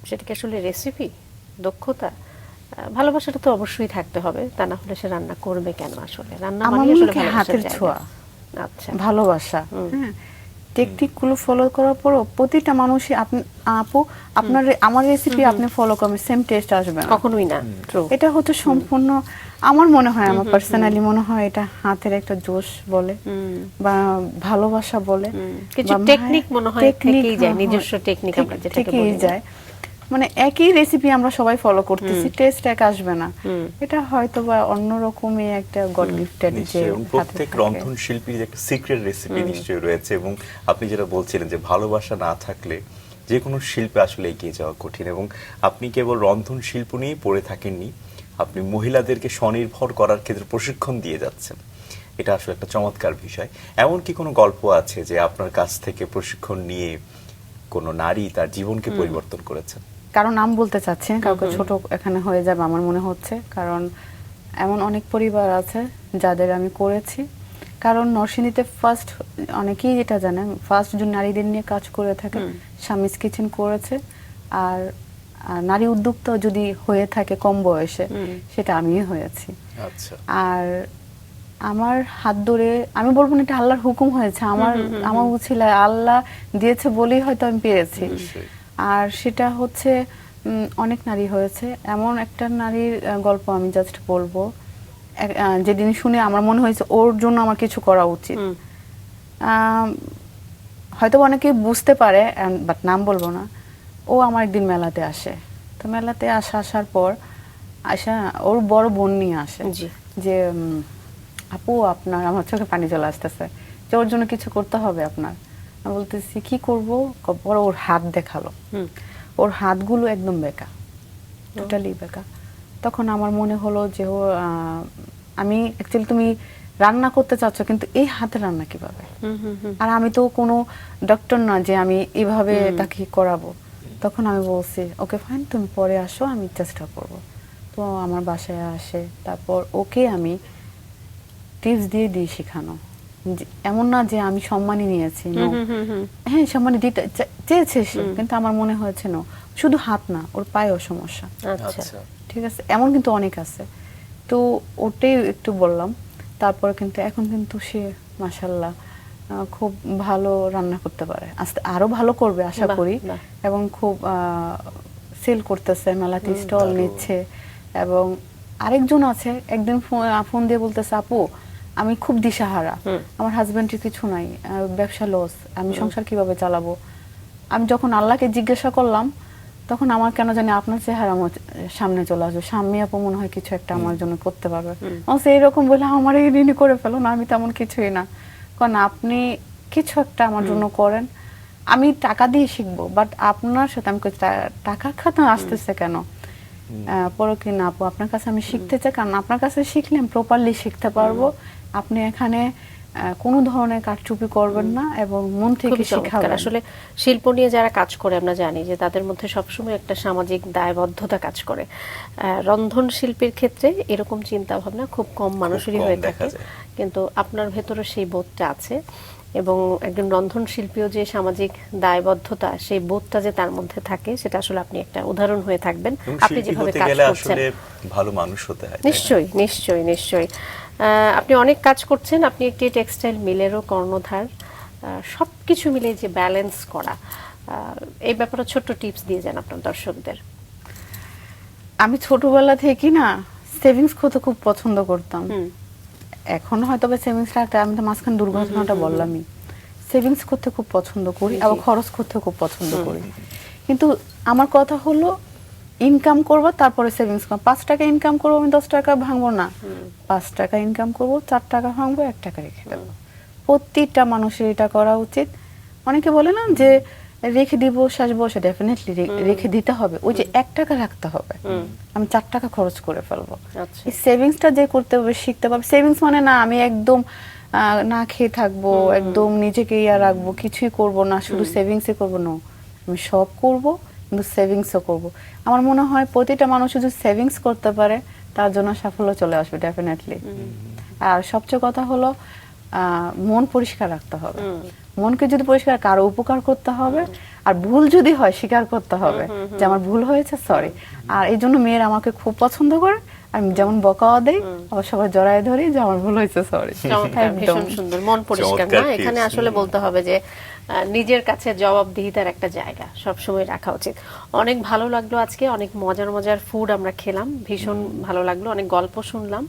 সেটা কি আসলে রেসিপি, দক্ষতা, ভালোবাসাটা তো অবশ্যই থাকতে হবে, তা না হলে সে রান্না করবে কেন? আসলে রান্না মানে আসলে হাতের ছোঁয়া, আচ্ছা, ভালোবাসা। টেকনিক গুলো ফলো করার পরও প্রতিটা মানুষই আপু আপনার আমার রেসিপি আপনি ফলো করবেন, সেম টেস্ট আসবে না, কখনোই না। এটা হচ্ছে সম্পূর্ণ, আমার মনে হয়, আমার পার্সোনালি মনে হয় এটা হাতের একটা জোশ বলে বা ভালোবাসা বলে, কিছু টেকনিক মনে হয় থেকেই যায়, নিজস্ব টেকনিক আমরা যেটাকে বলি যায়। মানে একই রেসিপি আমরা সবাই ফলো করতেছি, টেস্ট এক আসবে না, এটা হয়তো বা অন্যরকমই একটা গড গিফটেড। যে প্রত্যেক রন্ধন শিল্পীর যে একটা সিক্রেট রেসিপি নিশ্চয়ই রয়েছে, এবং আপনি যেটা বলছিলেন যে ভালোবাসা না থাকলে যে কোনো শিল্পে আসলে এগিয়ে যাওয়া কঠিন। এবং আপনি কেবল রন্ধন শিল্প নিয়ে পড়ে থাকেননি, আপনি মহিলাদেরকে স্বনির্ভর করার ক্ষেত্রে প্রশিক্ষণ দিয়ে যাচ্ছেন, এটা আসলে একটা চমৎকার বিষয়। এমন কি কোনো গল্প আছে যে আপনার কাছ থেকে প্রশিক্ষণ নিয়ে কোনো নারী তার জীবনকে পরিবর্তন করেছেন? কারণ নাম বলতে চাচ্ছি না, কাউকে ছোট এখানে হয়ে যাবে আমার মনে হচ্ছে, কারণ এমন অনেক পরিবার আছে যাদের আমি করেছি। কারণ নরসিংদীতে ফার্স্ট, অনেকেই যেটা জানেন, ফার্স্ট যে নারীদের নিয়ে কাজ করে থাকে স্বামীজ কিচেন করেছে। আর নারী উদ্যোক্তা যদি হয়ে থাকে কম বয়সে, সেটা আমিই হয়েছি। আচ্ছা। আর আমার হাত ধরে, আমি বলবো না এটা আল্লাহর হুকুম হয়েছে, আমার উছিলা আল্লাহ দিয়েছে বলেই হয়তো আমি পেরেছি। আর সেটা হচ্ছে অনেক নারী হয়েছে। এমন একটা নারীর গল্প আমি জাস্ট বলবো, যেদিন শুনে আমার মনে হয়েছে ওর জন্য আমার কিছু করা উচিত। হয়তো অনেকে বুঝতে পারে, বাট নাম বলবো না। ও আমার একদিন মেলাতে আসে, তো মেলাতে আসার পর ওর বড় বোন নিয়ে আসে যে আপু আপনার, আমার চোখে পানি চলে আসতেছে, যে ওর জন্য কিছু করতে হবে আপনার। আমি বলতেছি কি করবো, পরে ওর হাত দেখালো, ওর হাতগুলো একদম বেঁকা, টোটালি বেঁকা। তখন আমার মনে হলো যে আমি অ্যাকচুয়ালি, তুমি রান্না করতে চাচ্ছ কিন্তু এই হাতে রান্না কিভাবে? আর আমি তো কোনো ডক্টর না যে আমি এইভাবে তাকে করাবো। তখন আমি বলছি ওকে ফাইন, তুমি পরে আসো, আমি চেষ্টা করব। তো আমার বাসায় আসে, তারপর ওকে আমি টিপস দিয়ে শেখানো। এমন না যে আমি সম্মানই নিয়েছি, হ্যাঁ সম্মানই দিতে চেয়েছে সে, কিন্তু আমার মনে হয়েছে না, শুধু হাত না, ওর পায়েও সমস্যা। আচ্ছা আচ্ছা ঠিক আছে, এমন কিন্তু অনেক আছে। তো ওটাই একটু বললাম। তারপর কিন্তু এখন কিন্তু সে মাশাল্লাহ খুব ভালো রান্না করতে পারে, আস্তে আরো ভালো করবে আশা বাহ, করি। বাহ। এবং খুব সেল করতেছে, মেলাতে স্টল দারুণ। নিচ্ছে। এবং আরেকজন আছে, একদিন ফোন দিয়ে বলতেছে, আপু আমি খুব দিশাহারা, আমার হাজবেন্ডের কিছু নাই, ব্যবসা লস, আমি সংসার কিভাবে চালাবো। আমি যখন আল্লাহকে জিজ্ঞাসা করলাম, তখন আমার কেন জানি আপনার চেহারা আমার সামনে চলে আসবে, স্বামী আপু মনে হয় কিছু একটা আমার জন্য করতে পারবে। এইরকম বলে আমার এই ঋণী করে ফেলো না, আমি তেমন কিছুই না। কারণ আপনি কিছু একটা আমার জন্য করেন, আমি টাকা দিয়ে শিখবো, বাট আপনার সাথে আমি টাকা খাতে আসতেছে কেন। পরে কি না আপু, আপনার কাছে আমি শিখতে চাই, কারণ আপনার কাছে শিখলে আমি প্রপারলি শিখতে পারবো। আপনি এখানে কোনো ধরনের কারচুপি করবেন না এবং মন থেকে খুবই চমৎকার। শিখাবেন। আসলে শিল্প নিয়ে যারা কাজ করে আমরা জানি যে তাদের মধ্যে সবসময় একটা সামাজিক দায়বদ্ধতা কাজ করে। রন্ধন শিল্পীর ক্ষেত্রে এরকম চিন্তা ভাবনা খুব কম মানুষেরই কম হয়ে দেখা থাকে, যায়। কিন্তু আপনার ভেতরে সেই বোধটা আছে। এবং একজন রন্ধন শিল্পীও যে সামাজিক দায়বদ্ধতা, সেই বোধটা যে তার মধ্যে থাকে, সেটা আসলে আপনি একটা উদাহরণ হয়ে থাকবেন এবং আপনি শিল্পী যেভাবে হতে কাজ গেলে করছেন। আসলে ভালো মানুষ হতে হয়, তাই না? নিশ্চয়ই নিশ্চয়ই নিশ্চয়ই। আপনি অনেক কাজ করছেন, আপনি একটি টেক্সটাইল মিলেরও কর্ণধার। সবকিছু মিলে যে ব্যালেন্স করা, এই ব্যাপারে ছোট্ট টিপস দিয়ে যান আপনার দর্শকদের। আমি ছোটবেলা থেকে না সেভিংস করতে খুব পছন্দ করতাম। এখন হয়তো বা সেভিংস রাখতে, আমি তো মাঝখানে দুর্ঘটনাটা বললামই, সেভিংস করতে খুব পছন্দ করি, আবার খরচ করতে খুব পছন্দ করি। কিন্তু আমার কথা হলো ইনকাম করবো তারপরে সেভিংস করবো। 5 টাকা ইনকাম করবো, আমি 10 টাকা ভাঙবো না। 5 টাকা ইনকাম করবো, 4 টাকা ভাঙবো, 1 টাকা রেখে দেবো। প্রত্যেকটা মানুষের এটা করা উচিত। অনেকে বলে না যে রেখে দিব সাজবো, সে ডেফিনেটলি রেখে দিতে হবে। ওই যে 1 টাকা রাখতে হবে, আমি 4 টাকা খরচ করে ফেলবো। আচ্ছা। এই সেভিংসটা যে করতে হবে, শিখতে পারবে। সেভিংস মানে না আমি একদম না খেয়ে থাকবো, একদম নিজেকে রাখবো, কিছুই করব না, শুধু সেভিংসই করবো না। আমি সব করব, কিন্তু সেভিংসও করব। আমার মনে হয় প্রতিটা মানুষ যদি সেভিংস করতে পারে, তার জন্য সাফল্য চলে আসবে ডেফিনেটলি। আর সবচেয়ে কথা হলো মন পরিষ্কার রাখতে হবে। মনকে যদি পরিষ্কার, কারো উপকার করতে হবে, আর ভুল যদি হয় স্বীকার করতে হবে যে আমার ভুল হয়েছে, সরি। আর এই জন্য মেয়েরা আমাকে খুব পছন্দ করে। আমি যেমন বকাও দেই, আবার সবাই জড়ায় ধরি যে আমার ভুল হয়েছে, সরি। চমৎকার, ভীষণ সুন্দর। মন পরিষ্কার না, চমৎকার এখানে tips। আসলে বলতে হবে যে নিজের কাছে জবাবদিহিতার একটা জায়গা সবসময় রাখা উচিত। অনেক ভালো লাগলো আজকে, অনেক মজার মজার ফুড আমরা খেলাম, ভীষণ ভালো লাগলো। অনেক গল্প শুনলাম,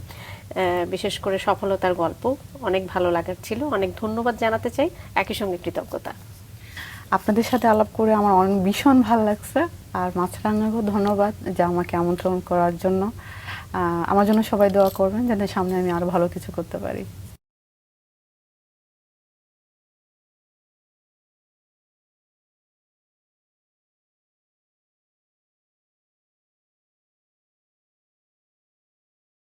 বিশেষ করে সফলতার গল্প, অনেক ভালো লাগার ছিল। অনেক ধন্যবাদ জানাতে চাই, একই সঙ্গে কৃতজ্ঞতা। আপনাদের সাথে আলাপ করে আমার অনেক ভীষণ ভালো লাগছে। আর মাছরাঙাকেও ধন্যবাদ যে আমাকে আমন্ত্রণ করার জন্য। আমার জন্য সবাই দোয়া করবেন, যাতে সামনে আমি আরো ভালো কিছু করতে পারি।